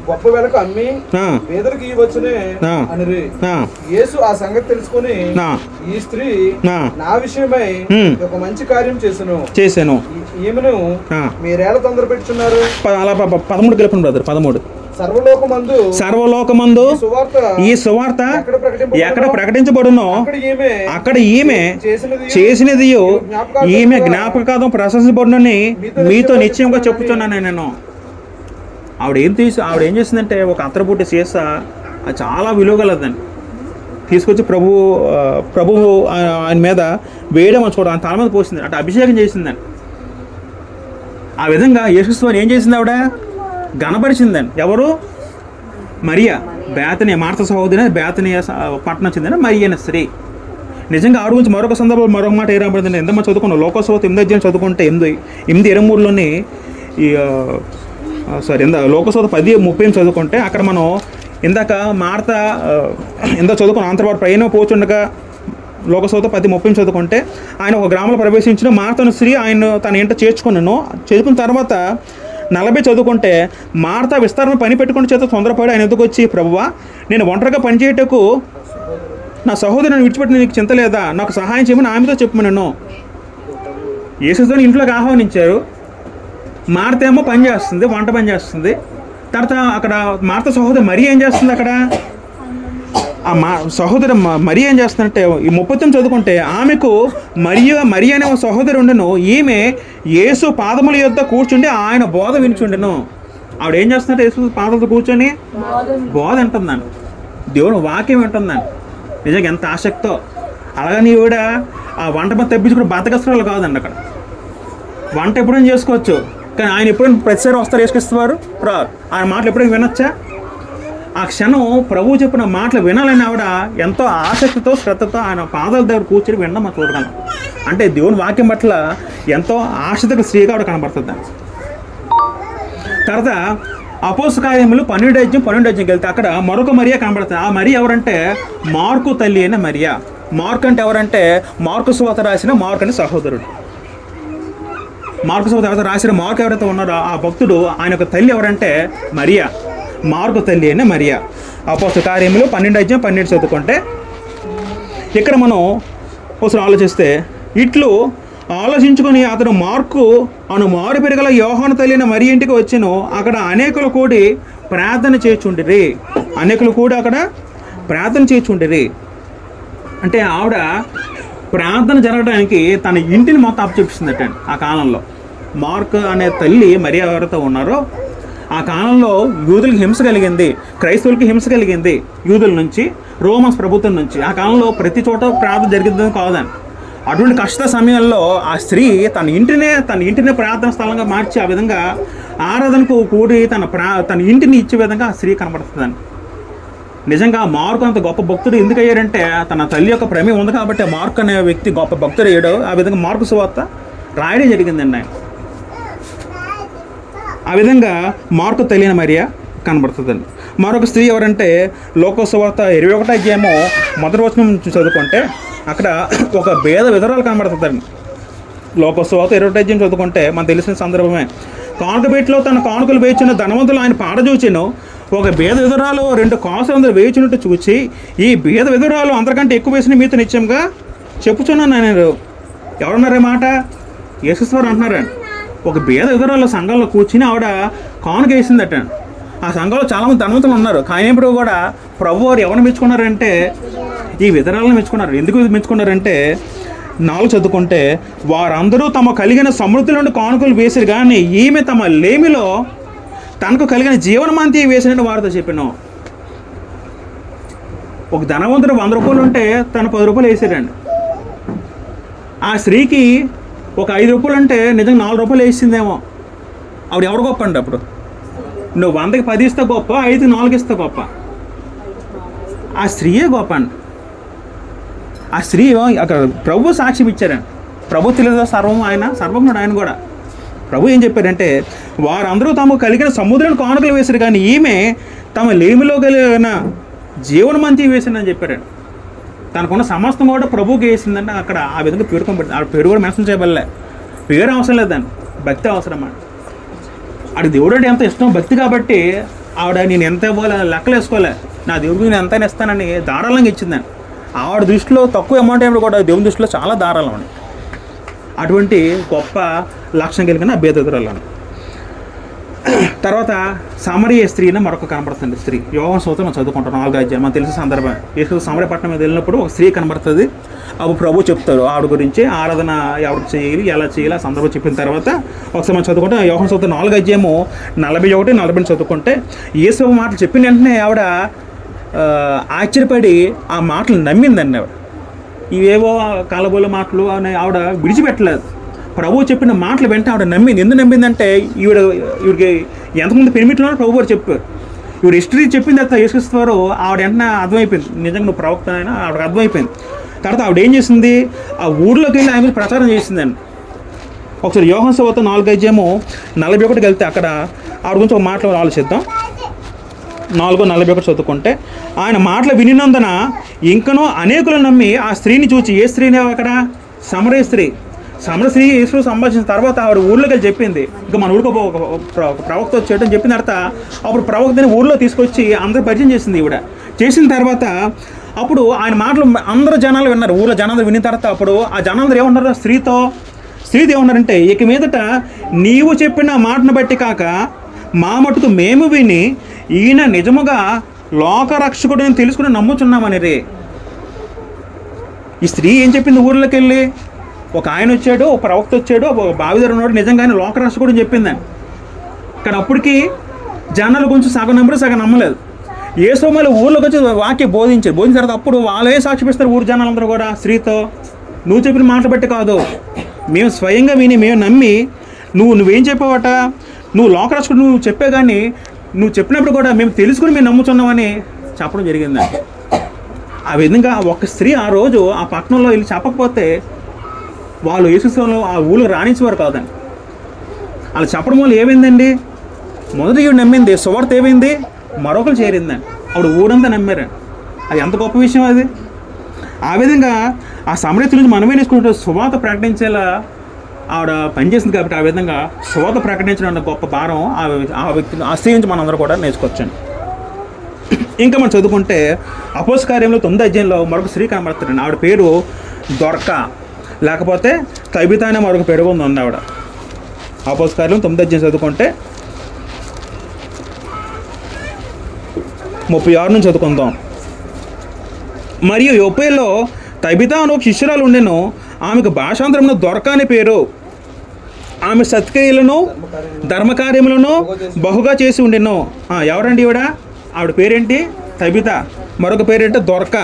గొప్ప వెలకు అమ్మి పేదలకు ఇవ్వచ్చునే అనిరి. యేసు ఆ సంగతి తెలుసుకొని ఈ స్త్రీ నా విషయమై ఒక మంచి కార్యం చేశాను ఈమెను మీరేలా తొందర పెట్టుచున్నారు. 13 కలిపి బ్రదర్ 13. సర్వలోకమందు ఈ సువార్త ఎక్కడ ప్రకటించబడునో అక్కడ ఈమె చేసినది ఈమె జ్ఞాపకార్థం ప్రశంసించబడునని మీతో నిశ్చయంగా చెప్పుచున్నాను నేను. ఆవిడ ఏం చేసిందంటే ఒక అత్తరపుట్టి సీస చాలా విలువ గలదని తీసుకొచ్చి ప్రభువు ఆయన మీద వేయడం చూడ ఆయన తల మీద పోసింది అంటే అభిషేకం చేసిందని. ఆ విధంగా యేసుక్రీస్తుని ఏం చేసింది ఆవిడ గణపరిచిందని. ఎవరు? మరియా, బేతనియ మార్త సహోదరి, బేతనియ పట్టణం చెందిన మరియ అనే స్త్రీ. నిజంగా ఆవిడ గురించి మరొక సందర్భంలో మరొక మాట ఏ రాబడింది, ఎంతమంది చదువుకున్నాం లోకోత్సవ 8వ అధ్యాయం చదువుకుంటే 8:23లోని లోకోత్సవ 10:30 చదువుకుంటే అక్కడ మనం ఇందాక మార్త చదువుకున్నాం. అంతర్వాడు ప్రయాణం పోచుండగా లోకసభ 10:30 చదువుకుంటే ఆయన ఒక గ్రామంలో ప్రవేశించిన మార్తను స్త్రీ ఆయన తన ఇంట చేర్చుకున్నాను. చేర్చుకున్న తర్వాత 40 చదువుకుంటే మార్త విస్తారణ పని పెట్టుకుని చేత తొందరపడి ఆయన ఎందుకు వచ్చి, ప్రభువా నేను ఒంటరిగా పనిచేయటకు నా సహోదరుని విడిచిపెట్టి నీకు చింత లేదా, నాకు సహాయం చేయమని ఆమెతో చెప్పమన్నాను. యేసుతో ఇంట్లోకి ఆహ్వానించారు. మార్త ఏమో పని చేస్తుంది, వంట పని చేస్తుంది. తర్వాత అక్కడ మార్త సహోదరి మరి ఏం చేస్తుంది, అక్కడ సహోదరి మరి ఏం చేస్తుందంటే ఈ 30 చదువుకుంటే ఆమెకు మరి అనే ఒక సహోదరి ఉండను. ఈమె యేసు పాదముల యొద్ద కూర్చుండి ఆయన బోధ వినిచుండెను. ఆవిడ ఏం చేస్తుందంటే యేసు పాదములతో కూర్చొని బోధ వింటుందండి, దేవుని వాక్యం వింటుందండి. నిజంగా ఎంత ఆసక్తో. అలాగని ఈవిడ ఆ వంట పని తప్పించుకుని బతకస్తురాలు కాదండి. అక్కడ వంట ఎప్పుడైనా చేసుకోవచ్చు, కానీ ఆయన ఎప్పుడైనా ప్రతిసారి వస్తారు వేసుకొస్తారు రారు. ఆయన మాటలు ఎప్పుడైనా వినొచ్చా? ఆ క్షణం ప్రభువు చెప్పిన మాటలు వినాలని ఆవిడ ఎంతో ఆసక్తితో శ్రద్ధతో ఆయన పాదాల దగ్గర కూర్చొని వినడం మనం చూడగలం. అంటే దేవుని వాక్యం పట్ల ఎంతో ఆసక్తిగా స్త్రీగా ఆవిడ కనబడుతుంది. తర్వాత అపోస్తల కార్యములు 12:12 వెళ్తే అక్కడ మరొక మరియా కనబడుతుంది. ఆ మరియా ఎవరంటే మార్కు తల్లి అయిన మరియా. మార్కు అంటే ఎవరంటే మార్కు సువార్త రాసిన మార్కు అనే సహోదరుడు. మార్కు సువార్త రాసిన మార్కు ఎవరైతే ఉన్నారో ఆ భక్తుడు ఆయన యొక్క తల్లి ఎవరంటే మరియా, మార్కు తల్లి అయిన మరియా. అపోస్తల కార్యములు 12:12 చదువుకుంటే ఇక్కడ మనం ఒకసారి ఆలోచిస్తే ఇట్లు ఆలోచించుకొని అతను మార్కు అను మారు పెరగల యోహాను తల్లి అయిన మరి ఇంటికి వచ్చాను. అక్కడ అనేకులు కూడి ప్రార్థన చేర్చుండిరి. అక్కడ ప్రార్థన చేర్చుండిరి. అంటే ఆవిడ ప్రార్థన జరగడానికి తన ఇంటిని మొత్తం అప్పచెప్పిస్తుందట. ఆ కాలంలో మార్కు అనే తల్లి మరి ఎవరితో ఉన్నారో ఆ కాలంలో యూదులకు హింస కలిగింది, క్రైస్తవులకి హింస కలిగింది. యూదుల నుంచి, రోమన్స్ ప్రభుత్వం నుంచి. ఆ కాలంలో ప్రతి చోట ప్రార్థన జరిగిందని కాదని. అటువంటి కష్ట సమయంలో ఆ స్త్రీ తన ఇంటినే ప్రార్థన స్థలంగా మార్చి ఆ విధంగా ఆరాధనకు కూడి తన ఇంటిని ఇచ్చే విధంగా ఆ స్త్రీ కనబడుతుందని. నిజంగా మార్కు అంత గొప్ప భక్తుడు ఎందుకు అయ్యాడంటే తన తల్లి యొక్క ప్రమేయం ఉంది కాబట్టి మార్కు అనే వ్యక్తి గొప్ప భక్తుడు అయ్యాడు. ఆ విధంగా మార్కు సువార్త రాయడం జరిగిందండి ఆయన. ఆ విధంగా మార్కు తల్లి అయిన మరియా కనబడుతుందండి. మరొక స్త్రీ ఎవరంటే లోక సువార్త 21వ అధ్యాయము 1వ వచనం చదువుకుంటే అక్కడ ఒక భేద విధురాలు కనబడుతుందండి. లోక సువార్త 21వ అధ్యాయం చదువుకుంటే మనకు తెలిసిన సందర్భమే. కానుకబెట్టులో తన కానుకలు వేయించిన ధనవంతులు ఆయన పాడచూచెను. ఒక భేద విధురాలు 2 కాసులు అందరూ వేయించినట్టు చూచి ఈ భేద విధురాలు అందరికంటే ఎక్కువ వేసిన మీతో నిత్యంగా చెప్పుచున్నాను నేను. ఎవరన్నారే మాట? యేసువారు అంటున్నారండి. ఒక భేద విధురాలు సంఘంలో కూర్చుని ఆవిడ కానుక వేసిందట. ఆ సంఘంలో చాలామంది ధనవంతులు ఉన్నారు, కానీ ఇప్పుడు కూడా ప్రభు వారు ఎవరిని మెచ్చుకున్నారంటే ఈ విధురాలను మెచ్చుకున్నారు. ఎందుకు మెచ్చుకున్నారంటే 4 చదువుకుంటే వారందరూ తమ కలిగిన సమృద్ధి నుండి కానుకలు వేసిరు, కానీ ఈమె తమ లేమిలో తనకు కలిగిన జీవనమంతి వేసినట్టు వారితో చెప్పాను. ఒక ధనవంతుడు 100 రూపాయలు ఉంటే తను 10 రూపాయలు వేసాడండి. ఆ స్త్రీకి ఒక 5 రూపాయలు అంటే నిజంగా 4 రూపాయలు వేసిందేమో. ఆవిడ ఎవరు గొప్ప అండి? అప్పుడు నువ్వు 100కి 10 ఇస్తే గొప్ప, 5కి 4 ఇస్తే గొప్ప. ఆ స్త్రీయే గొప్ప అండి. ఆ స్త్రీ అక్కడ ప్రభు సాక్ష్యం ఇచ్చారండి. ప్రభు తెలియదు సర్వం, ఆయన సర్వజ్ఞుడు. ఆయన కూడా ప్రభు ఏం చెప్పారంటే వారందరూ తమకు కలిగిన సముద్రాన్ని కానుకలు వేశారు, కానీ ఈమె తమ లేమిలో కలిగిన జీవనమంతి వేసిందని చెప్పారండి. తనకున్న సమస్తం కూడా ప్రభువుకి వేసిందంటే అక్కడ ఆ విధంగా పేర్కొనబడి ఆ పేరు కూడా మెన్షన్ చేయబడలే. పేరు అవసరం లేదండి, భక్తి అవసరం అండి. ఆవిడ దేవుడు అంటే ఎంత ఇష్టం, భక్తి కాబట్టి ఆవిడ నేను ఎంత ఇవ్వాలి లెక్కలు వేసుకోలే, నా దేవుడికి నేను ఎంతైనా ఇస్తానని ధారాళంగా ఇచ్చిందండి. ఆవిడ దృష్టిలో తక్కువ అమౌంట్ ఏమిటి కూడా దేవుని దృష్టిలో చాలా ధారాళం అండి. అటువంటి గొప్ప లక్షణం కలిగిన అభ్యర్థురాలను. తర్వాత సమరయ స్త్రీని మరొక కనబడుతుంది స్త్రీ. యోహాను సువార్త మనం చదువుకుంటాం 4వ అధ్యాయం. మనకు తెలిసిన సందర్భం, యేసు సమరయ పట్టణం మీద వెళ్ళినప్పుడు ఒక స్త్రీ కనబడుతుంది. అప్పుడు ప్రభు చెప్తారు ఆవిడ గురించి, ఆరాధన ఎవరికి చేయాలి, ఎలా చేయాలి, ఆ సందర్భం చెప్పిన తర్వాత ఒకసారి మనం చదువుకుంటే యోహాను సువార్త 4వ అధ్యాయము 41, 40 చదువుకుంటే యేసు మాటలు చెప్పిన వెంటనే ఆవిడ ఆశ్చర్యపడి ఆ మాటలు నమ్మిందండి. ఆవిడ ఇవేవో కలబోల మాటలు అని ఆవిడ విడిచిపెట్టలేదు. ప్రభు చెప్పిన మాటలు వెంటనే ఆవిడ నమ్మింది. ఎందుకు నమ్మిందంటే ఈవిడికి ఎంతమంది పెనిమిట్లోనే ప్రభు గారు చెప్పారు. ఈవిడ హిస్టరీ చెప్పిన తర్వాత యేసుక్రీస్తు ఆవిడ వెంటనే అర్థమైపోయింది, నిజంగా నువ్వు ప్రవక్త అయినా ఆవిడకి అర్థమైపోయింది. తర్వాత ఆవిడ ఏం చేసింది, ఆ ఊర్లోకి వెళ్ళి ఆమె ప్రచారం చేసిందండి. ఒకసారి యోహాను సువార్త 4వ అధ్యాయము 41 వెళ్తే అక్కడ ఆవిడ గురించి ఒక మాటలు ఆలోచిద్దాం. 4:41 చదువుకుంటే ఆయన మాటలు వినినందున ఇంకనూ అనేకులు నమ్మి ఆ స్త్రీని చూచి, ఏ స్త్రీని అక్కడ సమరయ స్త్రీ యేసు సంభాషించిన తర్వాత ఆవిడ ఊళ్ళోకి వెళ్ళి చెప్పింది, ఇంకా మన ఊరికి ఒక ప్రవక్త వచ్చేయడం చెప్పిన తర్వాత అప్పుడు ప్రవక్తని ఊళ్ళో తీసుకొచ్చి అందరూ పరిచయం చేసింది. ఈవిడ చేసిన తర్వాత అప్పుడు ఆయన మాటలు అందరూ జనాలు విన్నారు. ఊళ్ళో జనాలు విన్న తర్వాత అప్పుడు ఆ జనాలు ఏమన్నారు, స్త్రీతో ఏమన్నారంటే, ఇక మీదట నీవు చెప్పిన మాటను బట్టి కాక మా మటుకు మేము విని ఈయన నిజముగా లోకరక్షకుడిని తెలుసుకుని నమ్ముచున్నామని రే. ఈ స్త్రీ ఏం చెప్పింది, ఊర్లోకి వెళ్ళి ఒక ఆయన వచ్చాడు, ఒక ప్రవక్త వచ్చాడు, ఒక బావిదారు ఉన్నాడు, నిజంగానే లోకరక్షకుడు అని చెప్పిందని. కానీ అప్పటికి జనాలు కొంచెం సగం నమ్మరు, సగం నమ్మలేదు. యేసు మళ్ళీ ఊర్లోకి వచ్చి వాక్యం బోధించారు. బోధించిన తర్వాత అప్పుడు వాళ్ళే సాక్షిపిస్తారు ఊరు జనాలందరూ కూడా, స్త్రీతో నువ్వు చెప్పిన మాట బట్టి కాదు, మేము స్వయంగా విని మేము నమ్మి నువ్వేం చెప్పావట, నువ్వు లోకరక్షకుడు నువ్వు చెప్పే కానీ నువ్వు చెప్పినప్పుడు కూడా మేము తెలుసుకుని మేము నమ్ముతున్నామని చెప్పడం జరిగిందండి. ఆ విధంగా ఒక స్త్రీ ఆ రోజు ఆ పట్టణంలో వెళ్ళి చెప్పకపోతే వాళ్ళు యేసుక్రీస్తులో ఆ ఊళ్ళో రాణించేవారు కాదండి. అలా చెప్పడం వల్ల ఏమైందండి, మొదటి ఈవిడ నమ్మింది, సువార్త ఏమైంది, మరొకరు చేరిందండి. ఆవిడ ఊరంతా నమ్మారండి. అది ఎంత గొప్ప విషయం అది. ఆ విధంగా ఆ సమరయ నుంచి మనమే నేర్చుకుంటే సువార్త ప్రకటించేలా ఆవిడ పనిచేసింది కాబట్టి ఆ విధంగా సువార్త ప్రకటించడం గొప్ప భారం ఆ వ్యక్తి ఆ స్త్రీ నుంచి మనందరూ కూడా నేర్చుకోవచ్చండి. ఇంకా మనం చదువుకుంటే అపోస్తల కార్యంలో 9వ అధ్యాయంలో మరొక స్త్రీ కనబడుతుందండి. ఆవిడ పేరు దొరక, లేకపోతే తబితా అనే మరొక పేరు ఉంది ఆవిడ. అపోస్తల కార్యం 9వ అధ్యాయం చదువుకుంటే 36 నుంచి చదువుకుందాం. మరియు యొప్పేలో తబితా అని ఒక శిష్యురాలు ఉండెను, ఆమెకు భాషాంతరంలో దొరక అనే పేరు. ఆమె సత్క్రియలను ధర్మకార్యములను బహుగా చేసి ఉండెను. ఎవరండి ఈవిడ, ఆవిడ పేరేంటి తబితా, మరొక పేరేంటి దొరక.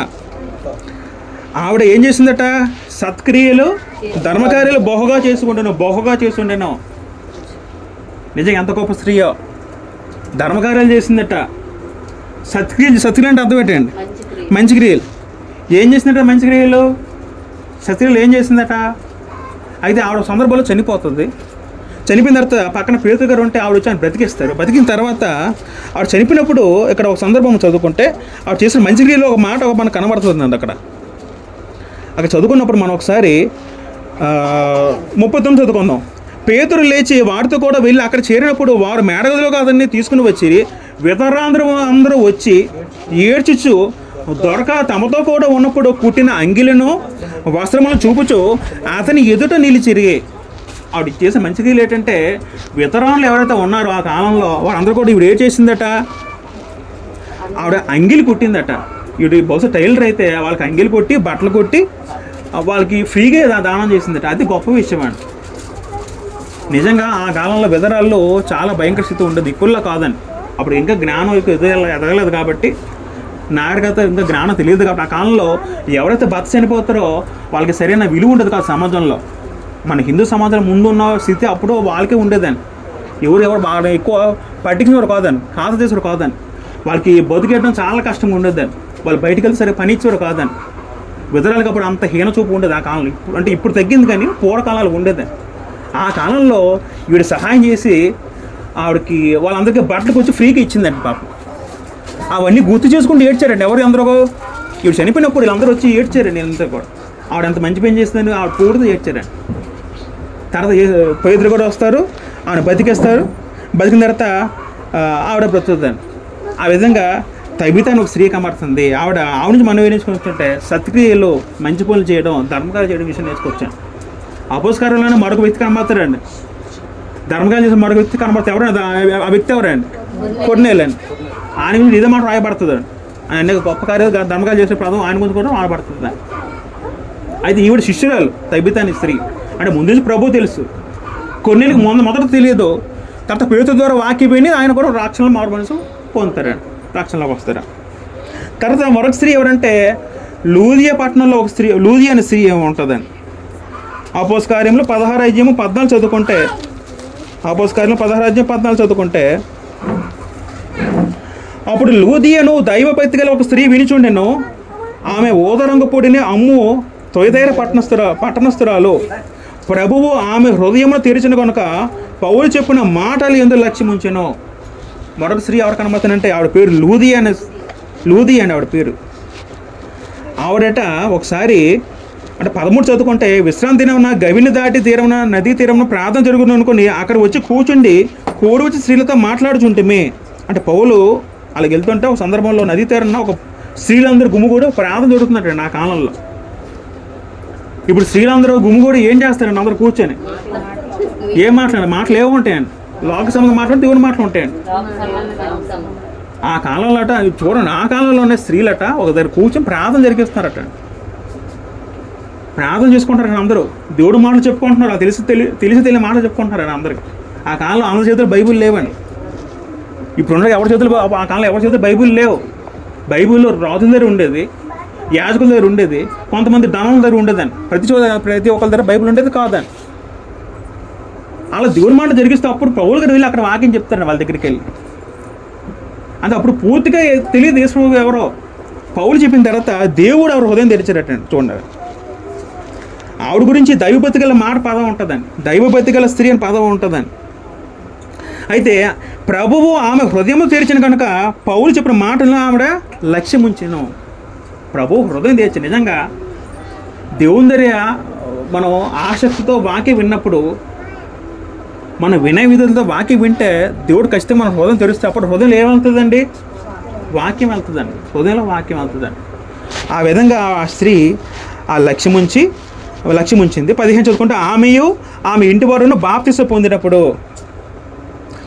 ఆవిడ ఏం చేసిందట, సత్క్రియలు ధర్మకార్యాలు బహుగా చేసుకుండెను. నిజంగా ఎంత గొప్ప స్త్రీయో. ధర్మకార్యాలు చేసిందట, సత్క్రియలు అంటే అర్థం ఏంటండి, మంచి క్రియలు. ఏం చేసిందట, మంచి క్రియలు సత్క్రియలు ఏం చేసిందట. అయితే ఆవిడ సందర్భంలో చనిపోతుంది. చనిపోయిన తర్వాత పక్కన పేతురు గారు ఉంటే ఆవిడ వచ్చి ఆయన బ్రతికిస్తారు. బ్రతికిన తర్వాత ఆవిడ చనిపోయినప్పుడు ఇక్కడ ఒక సందర్భం చదువుకుంటే ఆవిడ చేసిన మంచి క్రియలో ఒక మాట మనకు కనబడుతుంది అక్కడ చదువుకున్నప్పుడు మనం ఒకసారి 39 చదువుకుందాం. పేతురు లేచి వారితో కూడా వెళ్ళి అక్కడ చేరినప్పుడు వారు మేడగదిలో అతన్ని తీసుకుని వచ్చి అందరూ వచ్చి ఏడ్చుచు దొరక తమతో కూడా ఉన్నప్పుడు కుట్టిన అంగిలను వస్త్రములను చూపుచు అతని ఎదుట నిలిచిరి. ఆవిడ చేసే మంచి క్రియలు ఏంటంటే, వితరాలు ఎవరైతే ఉన్నారో ఆ కాలంలో వారందరూ కూడా ఈవిడ ఏం చేసిందట, ఆవిడ అంగిలి కుట్టిందట. ఈవిడ బహుశా టైలర్ అయితే వాళ్ళకి అంగిలి కొట్టి బట్టలు కొట్టి వాళ్ళకి ఫ్రీగా దానం చేసిందట. అది గొప్ప విషయం అండి. నిజంగా ఆ కాలంలో విధరాల్లో చాలా భయంకర స్థితి ఉండదు, ఇప్పుడులా కాదండి. అప్పుడు ఇంకా జ్ఞానం ఎదగలేదు కాబట్టి, నాగరికత ఇంకా జ్ఞానం తెలియదు కాబట్టి ఆ కాలంలో ఎవరైతే భర్త చనిపోతారో వాళ్ళకి సరైన విలువ ఉండదు కాదు సమాజంలో. మన హిందూ సమాజం ముందు ఉన్న స్థితి అప్పుడు వాళ్ళకే ఉండేదండి. ఎవరు బాగా ఎక్కువ పట్టించినవారు కాదండి, ఖాతా చేసేవారు కాదండి. వాళ్ళకి బతికేయడం చాలా కష్టంగా ఉండేదండి. వాళ్ళు బయటికి వెళ్తే సరే పని ఇచ్చేవారు కాదండి. విధరాలకు అప్పుడు అంత హీన చూపు ఉండేది ఆ కాలంలో. అంటే ఇప్పుడు తగ్గింది కానీ పూర్వకాలాలు ఉండేదండి. ఆ కాలంలో వీడు సహాయం చేసి ఆవిడకి వాళ్ళందరికీ బట్టలకు వచ్చి ఫ్రీగా ఇచ్చిందండి పాపం. అవన్నీ గుర్తు చేసుకుంటూ ఏడ్చారండి ఎవరు అందరూ. ఇవి చనిపోయినప్పుడు వీళ్ళందరూ వచ్చి ఏడ్చారండి. వీళ్ళంతా కూడా ఆవిడ ఎంత మంచి పని చేస్తుందని ఆవిడ పూర్తి ఏడ్చారండి. తర్వాత పేదలు కూడా వస్తారు, ఆవిడ బతికేస్తారు. బతికిన తర్వాత ఆవిడ బ్రతుకుతుందండి. ఆ విధంగా తబితాను ఒక స్త్రీ కనబడుతుంది. ఆవిడ నుంచి మనం నేర్చుకుంటుంటే సత్క్రియలు, మంచి పనులు చేయడం, ధర్మకార్యం చేయడం విషయం నేర్చుకొచ్చాను. అపోస్కారంలోనే మరొక వ్యక్తి కనబడతాడండి. ధర్మకార్యం చేసిన మరొక వ్యక్తి కనబడతారు. ఎవరండి ఆ వ్యక్తి? ఎవరండి? కొర్నేలండి. ఆయన గురించి ఇదే మాట రాయబడుతుందండి. ఆయన అనేక గొప్ప కార్యాలు ధర్మకార్యం చేసే పదం ఆయన గురించి కూడా రాయబడుతుంది. అయితే ఈవిడ శిష్యురాలు తబితాని స్త్రీ. అంటే ముందు నుంచి ప్రభు తెలుసు, కొన్నేళ్ళకి మొదట తెలియదు. తర్వాత పేతురు ద్వారా వాక్యం విని ఆయన కూడా రక్షణలో మారు మనసు పొందుతారండి, రక్షణలోకి వస్తారు. తర్వాత మరొక స్త్రీ ఎవరంటే లూదియా పట్టణంలో ఒక స్త్రీ, లూదియా అనే స్త్రీ ఉంటుందండి. అపోస్కార్యంలో 16:14 చదువుకుంటే, అపోస్కార్యంలో 16:14 చదువుకుంటే, అప్పుడు లూదియను దైవభక్తి గల ఒక స్త్రీ వినిచుండెను. ఆమె ఓదరంగు పొడిని అమ్ము తొయదైర పట్టణస్థురాలు. ప్రభువు ఆమె హృదయమును తెరిచిన కనుక పౌలు చెప్పిన మాటలు ఎందుకు లక్ష్యం ఉంచెను. మరొక స్త్రీ ఎవరు కనబడుతుందంటే ఆవిడ పేరు లూదియా అండి ఆవిడ పేరు. ఆవిడట ఒకసారి అంటే 13 చదువుకుంటే, విశ్రాంతి దినమున గవిని దాటి తీరమున నదీ తీరమున ప్రార్థన జరుగుతుంది అనుకుని అక్కడ వచ్చి కూర్చుండి కోడి వచ్చి స్త్రీలతో మాట్లాడుచుంటిమి. అంటే పౌలు అలాగ వెళ్తుంటే ఒక సందర్భంలో నదీ తీరన ఒక స్త్రీలందరూ గుమ్ముగూడు ప్రార్థన జరుగుతున్నట్టు ఆ కాలంలో. ఇప్పుడు స్త్రీలందరూ గుమ్ముగూడు ఏం చేస్తారండి? అందరూ కూర్చొని ఏం మాటలు ఏముంటాయండి? లోక సంబంధం మాట్లాడి దేవుని మాటలు ఉంటాయండి. ఆ కాలంలో అట చూడండి, ఆ కాలంలో ఉన్న స్త్రీలట ఒక దగ్గర కూర్చొని ప్రార్థన జరిగిస్తున్నారట. ప్రార్థన చేసుకుంటారు అందరూ, దేవుడు మాటలు చెప్పుకుంటున్నారు. తెలిసి మాటలు చెప్పుకుంటున్నారు అందరికి. ఆ కాలంలో అందరి చేతులు బైబిల్ లేవండి. ఇప్పుడు ఎవరి చేతులు, ఆ కాలంలో ఎవరి చేతులు బైబిల్ లేవు. బైబిల్లో రాజుల దగ్గర ఉండేది, యాజకుల దగ్గర ఉండేది, కొంతమంది ధనం దగ్గర ఉండేదండి. ప్రతి ఒక్కరి దగ్గర బైబిల్ ఉండేది కాదండి. అలా దేవుని మాట జరిగిస్తే అప్పుడు పౌలు గారు వెళ్ళి అక్కడ వాక్యం చెప్తారండి వాళ్ళ దగ్గరికి వెళ్ళి. అంటే అప్పుడు పూర్తిగా తెలియదు యేసు ఎవరో. పౌలు చెప్పిన తర్వాత దేవుడు ఎవరు హృదయం తెరిచారటండి. చూడండి, ఆవిడ గురించి దైవభక్తి గల మాట పదం ఉంటుందండి, దైవభక్తి గల స్త్రీ అని పదం ఉంటుందండి. అయితే ప్రభువు ఆమె హృదయం తెరిచిన కనుక పౌలు చెప్పిన మాటలను ఆవిడ లక్ష్యం ఉంచెను. ప్రభువు హృదయం తెరిచి నిజంగా దేవుని దగ్గర మనం ఆసక్తితో వాక్యం విన్నప్పుడు, మన వినయ విధులతో వాక్యం వింటే దేవుడు ఖచ్చితంగా మన హృదయం తెరిస్తే అప్పుడు హృదయం ఏమవుతుందండి? వాక్యం వెళ్తుందండి, హృదయంలో వాక్యం వెళ్తుందండి. ఆ విధంగా ఆ స్త్రీ ఆ లక్ష్యం ఉంచింది. 15 చదువుకుంటే, ఆమె ఇంటి వారును బాప్తిసం పొందినప్పుడు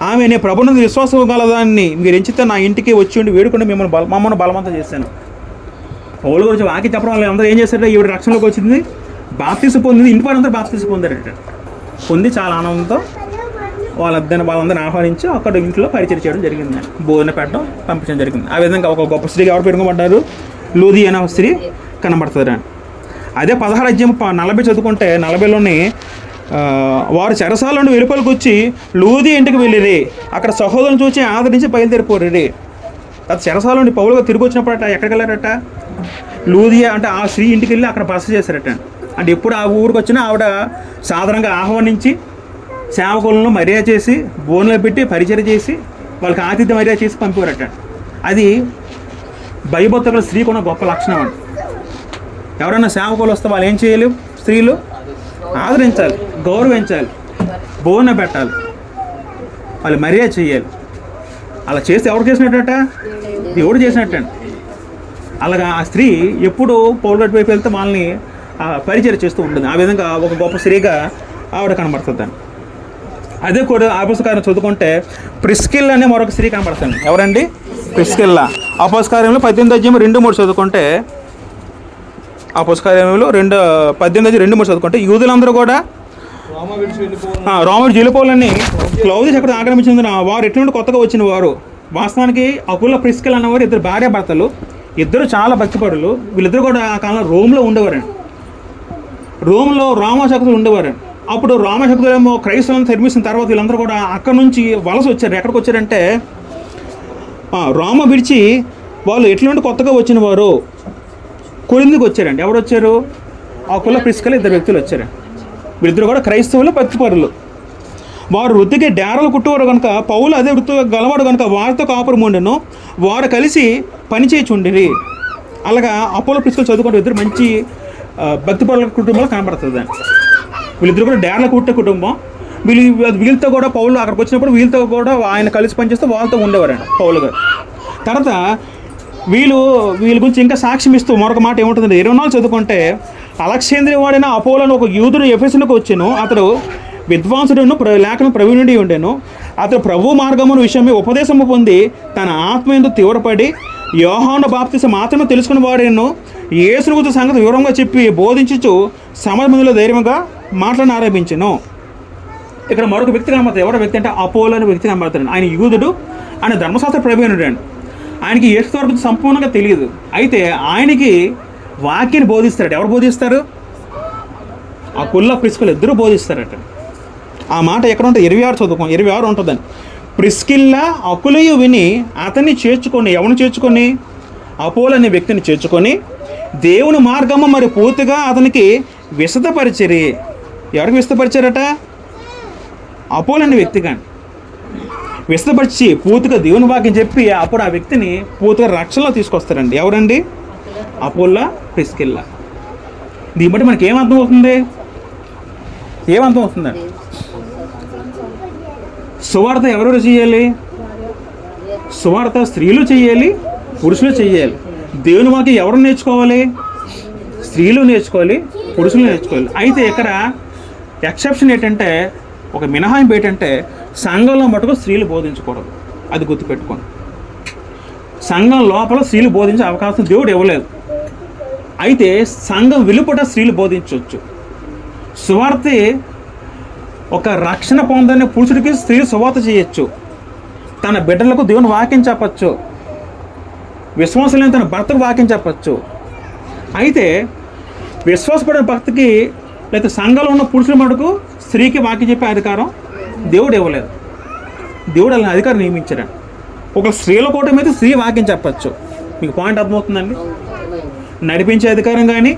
ఆమె, నేను ప్రభునందు విశ్వాసం గలదాన్ని మీరు ఎంచితే నా ఇంటికి వచ్చి ఉండి వేడుకుంటే మమ్మల్ని బలవంతం చేశాను. పౌలు గురించి వాక్యం చెప్పడం వల్ల అందరూ ఏం చేశారంటే ఈవిడ రక్షణలోకి వచ్చింది, బాప్తిసం పొందింది. ఇంటి వారందరూ బాప్తిసం పొందారట. పొంది చాలా ఆనందంతో వాళ్ళందరిని ఆహ్వానించి అక్కడ ఇంట్లో పరిచయం చేయడం జరిగింది, భోజన పెట్టడం పంపించడం జరిగింది. ఆ విధంగా ఒక గొప్ప స్త్రీగా ఎవరు పెరుగుబడ్డారు? లూదియా అనే స్త్రీ కనబడుతుంది. అదే 16:40 చదువుకుంటే 40లోని వారు చెరసాల నుండి వెలుపలికి వచ్చి లూదియా ఇంటికి వెళ్ళిరి. అక్కడ సహోదరుని చూసి ఆదరించి బయలుదేరిపోరి. అది చెరసాల నుండి పౌలుగా తిరిగి వచ్చినప్పుడు ఎక్కడికి వెళ్ళారట? లూదియా అంటే ఆ స్త్రీ ఇంటికి వెళ్ళి అక్కడ బస చేశారట. అంటే ఎప్పుడు ఆ ఊరికి వచ్చినా ఆవిడ సాధారణంగా ఆహ్వానించి సేవకులను మర్యాద చేసి బోన్లో పెట్టి పరిచయం చేసి వాళ్ళకి ఆతిథ్య మర్యాద చేసి పంపేవారట. అది భయభక్తుల స్త్రీకి ఉన్న గొప్ప లక్షణం అండి. ఎవరైనా సేవకులు వస్తే వాళ్ళు ఏం చేయాలి? స్త్రీలు ఆదరించాలి, గౌరవించాలి, భోజనం పెట్టాలి, వాళ్ళు మర్యాద చేయాలి. అలా చేస్తే ఎవరు చేసినట్టట? దేవుడు చేసినట్టండి. అలాగా ఆ స్త్రీ ఎప్పుడు పౌరుల వైపు వెళ్తే వాళ్ళని పరిచయం చేస్తూ ఉంటుంది. ఆ విధంగా ఒక గొప్ప స్త్రీగా ఆవిడ కనబడుతుందండి. అదే కూడా అపోస్తకార్యం చదువుకుంటే ప్రిస్కిల్ అనే మరొక స్త్రీ కనబడుతుంది. ఎవరండి? ప్రిస్కిల్లా. అపోస్తకార్యంలో 18:2-3 చదువుకుంటే, అపోస్తకార్యంలో 18:2-3 చదువుకుంటే, యూదులందరూ కూడా రోమ విడిచి వెళ్ళిపోవాలని క్లౌదియస్ ఎక్కడ ఆక్రమించిన వారు ఎట్లా నుండి కొత్తగా వచ్చిన వారు. వాస్తవానికి అకుల ప్రిస్కిల్ అన్నవారు ఇద్దరు భార్యాభర్తలు, ఇద్దరు చాలా భక్తిపరులు. వీళ్ళిద్దరు కూడా ఆ కాలంలో రోమ్లో ఉండేవారండి. రోమ్లో రోమశక్తులు ఉండేవారండి. అప్పుడు రోమశక్తులేమో క్రైస్తవులను తరిమిసిన తర్వాత వీళ్ళందరూ కూడా అక్కడ నుంచి వలస వచ్చారు. ఎక్కడికి వచ్చారంటే రోమ విడిచి వాళ్ళు ఎట్ల నుండి కొత్తగా వచ్చిన వారు కొరింథీకి వచ్చారండి. ఎవరు వచ్చారు? అకుల ప్రిస్కిల్ ఇద్దరు వ్యక్తులు వచ్చారు. వీళ్ళిద్దరు కూడా క్రైస్తవులు, భక్తిపరులు. వారు వృత్తికి డేరలు కుట్టేవారు కనుక పౌలు అదే వృత్తి గలవాడు కనుక వారితో కాపురం ఉండెను. వారు కలిసి పని చేయుచుండిరి. అలాగా అపోలో ప్రిస్కిల్లా చదువుకుంటే ఇద్దరు మంచి భక్తిపరుల కుటుంబంలో కనబడుతుంది దాన్ని. వీళ్ళిద్దరు కూడా డేర్ల కుట్టే కుటుంబం. వీళ్ళతో కూడా పౌలు అక్కడికి వచ్చినప్పుడు వీళ్ళతో కూడా ఆయన కలిసి పనిచేస్తే వాళ్ళతో ఉండేవారండి పౌలు గారు. తర్వాత వీళ్ళ గురించి ఇంకా సాక్ష్యం ఇస్తూ మరొక మాట ఏముంటుందంటే 24 చదువుకుంటే, అలెగ్జాంద్రియ వాడైన అపోలోను ఒక యూదుడు ఎఫెసునకు వచ్చాను. అతడు విద్వాంసుడును లేఖను ప్రవీణుడి ఉండేను. అతడు ప్రభు మార్గమును విషయమే ఉపదేశము పొంది తన ఆత్మయందు తీవ్రపడి యోహాను బాప్తిసం మాత్రమే తెలుసుకుని వాడేను. యేసును గురించి సంగతి వివరంగా చెప్పి బోధించుచు సమాజంలో ధైర్యంగా మాట్లాడని ఆరంభించాను. ఇక్కడ మరొక వ్యక్తి కనబడతాడు. ఎవరో వ్యక్తి అంటే అపోలో అనే వ్యక్తి కనబడతాడు. ఆయన యూదుడు, ఆయన ధర్మశాస్త్ర ప్రవీణుడు అండి. ఆయనకి యేసు తరపు సంపూర్ణంగా తెలియదు. అయితే ఆయనకి వాక్యాన్ని బోధిస్తాడు. ఎవరు బోధిస్తారు? అకుల్లా ప్రిస్కిల్లా ఇద్దరు బోధిస్తారట. ఆ మాట ఎక్కడ ఉంటుంది? 26 ఉంటుందని. ప్రిస్కిల్లా అకులయు విని అతన్ని చేర్చుకొని, ఎవరిని చేర్చుకొని? అపోలో అనే వ్యక్తిని చేర్చుకొని దేవుని మార్గము మరి పూర్తిగా అతనికి విశదపరిచిరి. ఎవరికి విశదపరిచారట? అపోలో అనే వ్యక్తి కానీ విశదపరిచి పూర్తిగా దేవుని వాక్యం చెప్పి అప్పుడు ఆ వ్యక్తిని పూర్తిగా రక్షణలో తీసుకొస్తారండి. ఎవరండి? Apollo Priscilla. దీన్ని బట్టి మనకి ఏమర్థం అవుతుందండి? సువార్త ఎవరెవరు చేయాలి? సువార్త స్త్రీలు చేయాలి, పురుషులు చేయాలి. దేవుని వాక్యం ఎవరు నేర్చుకోవాలి? స్త్రీలు నేర్చుకోవాలి, పురుషులు నేర్చుకోవాలి. అయితే ఇక్కడ ఎక్సెప్షన్ ఏంటంటే, ఒక మినహాయింపు ఏంటంటే, సంఘంలో మటుకు స్త్రీలు బోధించకూడదు. అది గుర్తుపెట్టుకోండి. సంఘం లోపల స్త్రీలు బోధించే అవకాశం దేవుడు ఇవ్వలేదు. అయితే సంఘం వెలుపట స్త్రీలు బోధించవచ్చు. సువార్త ఒక రక్షణ పొందని పురుషుడికి స్త్రీలు సువార్త చేయొచ్చు. తన బిడ్డలకు దేవుని వాక్యం చెప్పచ్చు. విశ్వాసం లేని తన భర్తకు వాక్యం చెప్పచ్చు. అయితే విశ్వాసపడిన భక్తికి లేదా సంఘంలో ఉన్న పురుషుల మటుకు స్త్రీకి వాక్యం చెప్పే అధికారం దేవుడు ఇవ్వలేదు. దేవుడు అలా అధికారం నియమించాడు. ఒక స్త్రీల కూటమి అయితే స్త్రీ వాక్యం చెప్పచ్చు. మీకు పాయింట్ అర్థమవుతుందండి? నడిపించే అధికారం కానీ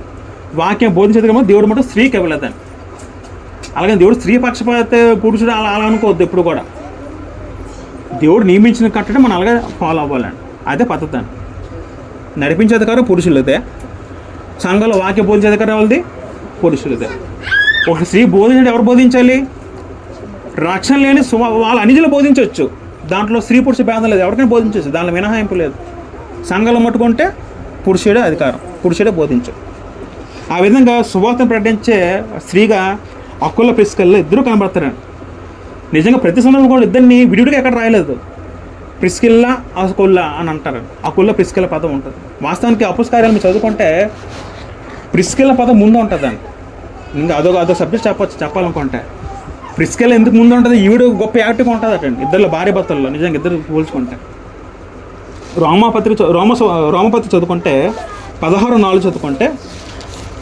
వాక్యం బోధించే అధికారం దేవుడు మటుకు స్త్రీకి ఇవ్వలేదండి. అలాగే దేవుడు స్త్రీ పక్షపాత పురుషుడు అలా అనుకోవద్దు. ఎప్పుడు కూడా దేవుడు నియమించిన కట్టడం మనం అలాగే ఫాలో అవ్వాలండి. అదే పద్ధతి అండి. నడిపించే అధికారం పురుషులదే, సంఘంలో వాక్య బోధించే అధికారం వాళ్ళది పురుషులదే. ఒక స్త్రీ బోధించడం ఎవరు బోధించాలి? రక్షణ లేని వాళ్ళ అన్నిజులు బోధించవచ్చు. దాంట్లో స్త్రీ పురుష భేదం లేదు, ఎవరికైనా బోధించవచ్చు. దాంట్లో మినహాయింపు లేదు. సంఘంలో మట్టుకుంటే పురుషుడే అధికారం, పురుషుడే బోధించు. ఆ విధంగా సువార్తను ప్రకటించే స్త్రీగా అకుల్లా ప్రిస్కిల్లా ఇద్దరు కనబడతారండి. నిజంగా ప్రతి సందర్భం కూడా ఇద్దరిని విడివిడిగా ఎక్కడ రాయలేదు. ప్రిస్కిల్లా అకుల్లా అని అంటారు. అకుల్లా ప్రిస్కిల్లా పదం ఉంటుంది. వాస్తవానికి అపోస్తల మీరు చదువుకుంటే ప్రిస్కిల్లా పదం ముందు ఉంటుందండి. ఇంకా అదొక సబ్జెక్ట్ చెప్పాలనుకుంటే ప్రిస్కిల్లా ఎందుకు ముందు ఉంటుంది? ఈవిడ గొప్ప యాక్టివ్గా ఉంటుంది అటండి. ఇద్దరు భార్య భర్తల్లో నిజంగా ఇద్దరు పోల్చుకుంటే. రోమపత్రిక చదువుకుంటే 16:4 చదువుకుంటే,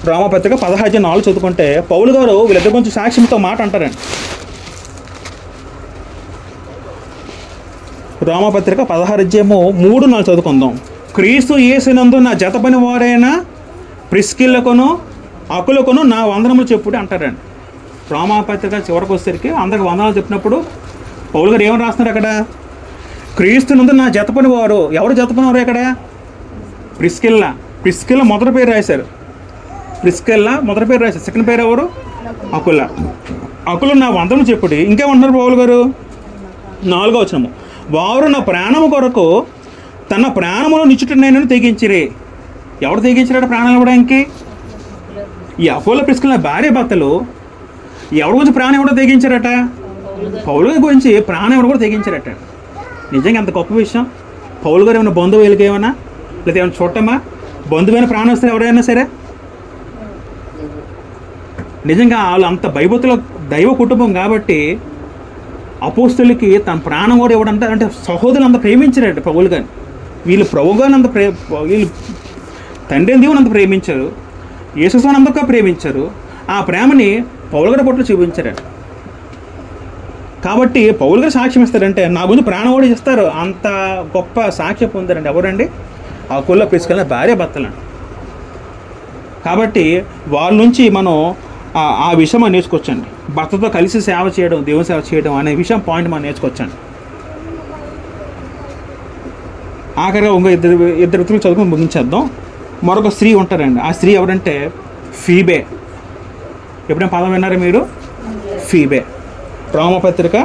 రోమపత్రిక 16:4 చదువుకుంటే పౌలు గారు వీళ్ళిద్దరు కొంచెం సాక్ష్యంతో మాట అంటారండి. రోమపత్రిక 16:3-4 చదువుకుందాం. క్రీస్తు యేసునందు నా జత పని వారైన ప్రిస్కిల్లకును అకులకును నా వందనములు చెప్పుడే అంటారండి. రోమపత్రిక చివరికి వచ్చేసరికి అందరికి వందనాలు చెప్పినప్పుడు పౌలు గారు ఏమని రాస్తున్నారు అక్కడ? క్రీస్తునందు నా జత పని వారు. ఎవరు జత పని వారు ఇక్కడ? ప్రిస్కిల్లా మొదటి పేరు రాశారు. సెకండ్ పేరు ఎవరు? అకుల నా వందనములు చెప్పుడి. ఇంకేమంటున్నారు పౌలు గారు? 4వ వచనము, వారు నా ప్రాణము కొరకు తన ప్రాణములో నిచ్చుట నేను తెగించిరి. ఎవరు తెగించారట ప్రాణాలు ఇవ్వడానికి? ఈ అపోలో ప్రిస్కిల్లా భార్య భర్తలు ఎవరి గురించి ప్రాణం ఎవడో తెగించారట? పౌలు గారి గురించి ప్రాణం ఎవరు కూడా తెగించారట. నిజంగా అంత గొప్ప విషయం. పౌలు గారు ఏమైనా బంధువులకి ఏమైనా లేదా ఏమైనా చూడటమా? బంధువైన ప్రాణం వస్తే ఎవరైనా సరే. నిజంగా వాళ్ళు అంత భయభక్తుల దైవ కుటుంబం కాబట్టి అపోస్తులకి తన ప్రాణం కూడా ఇవ్వడంటే అంటే సహోదరులు అంత ప్రేమించారట పౌలు గారిని. వీళ్ళు ప్రభు గారిని అంత వీళ్ళు తండ్రి దేవుని అంత ప్రేమించారు, యేసుస్వామిని అంతగా ప్రేమించారు. ఆ ప్రేమని పౌలు గారి పట్ల చూపించారట. కాబట్టి పౌలు గారు సాక్ష్యం ఇస్తారంటే నా గురించి ప్రాణం కూడా ఇస్తారు. అంత గొప్ప సాక్ష్యం పొందారండి. ఎవరండి? అకుల్లా ప్రిస్కిల్లా భార్య భర్తలండి. కాబట్టి వాళ్ళ నుంచి మనం ఆ విషయం మనం నేర్చుకోవచ్చండి. భర్తతో కలిసి సేవ చేయడం, దేవుని సేవ చేయడం అనే విషయం పాయింట్ మనం నేర్చుకోవచ్చండి. ఆఖరిగా ఇంకో ఇద్దరు వ్యక్తులు చదువుకొని ముగించేద్దాం. మరొక స్త్రీ ఉంటారండి. ఆ స్త్రీ ఎవరంటే ఫీబే. ఎప్పుడైనా పదం విన్నారా మీరు? ఫీబే. రోమపత్రిక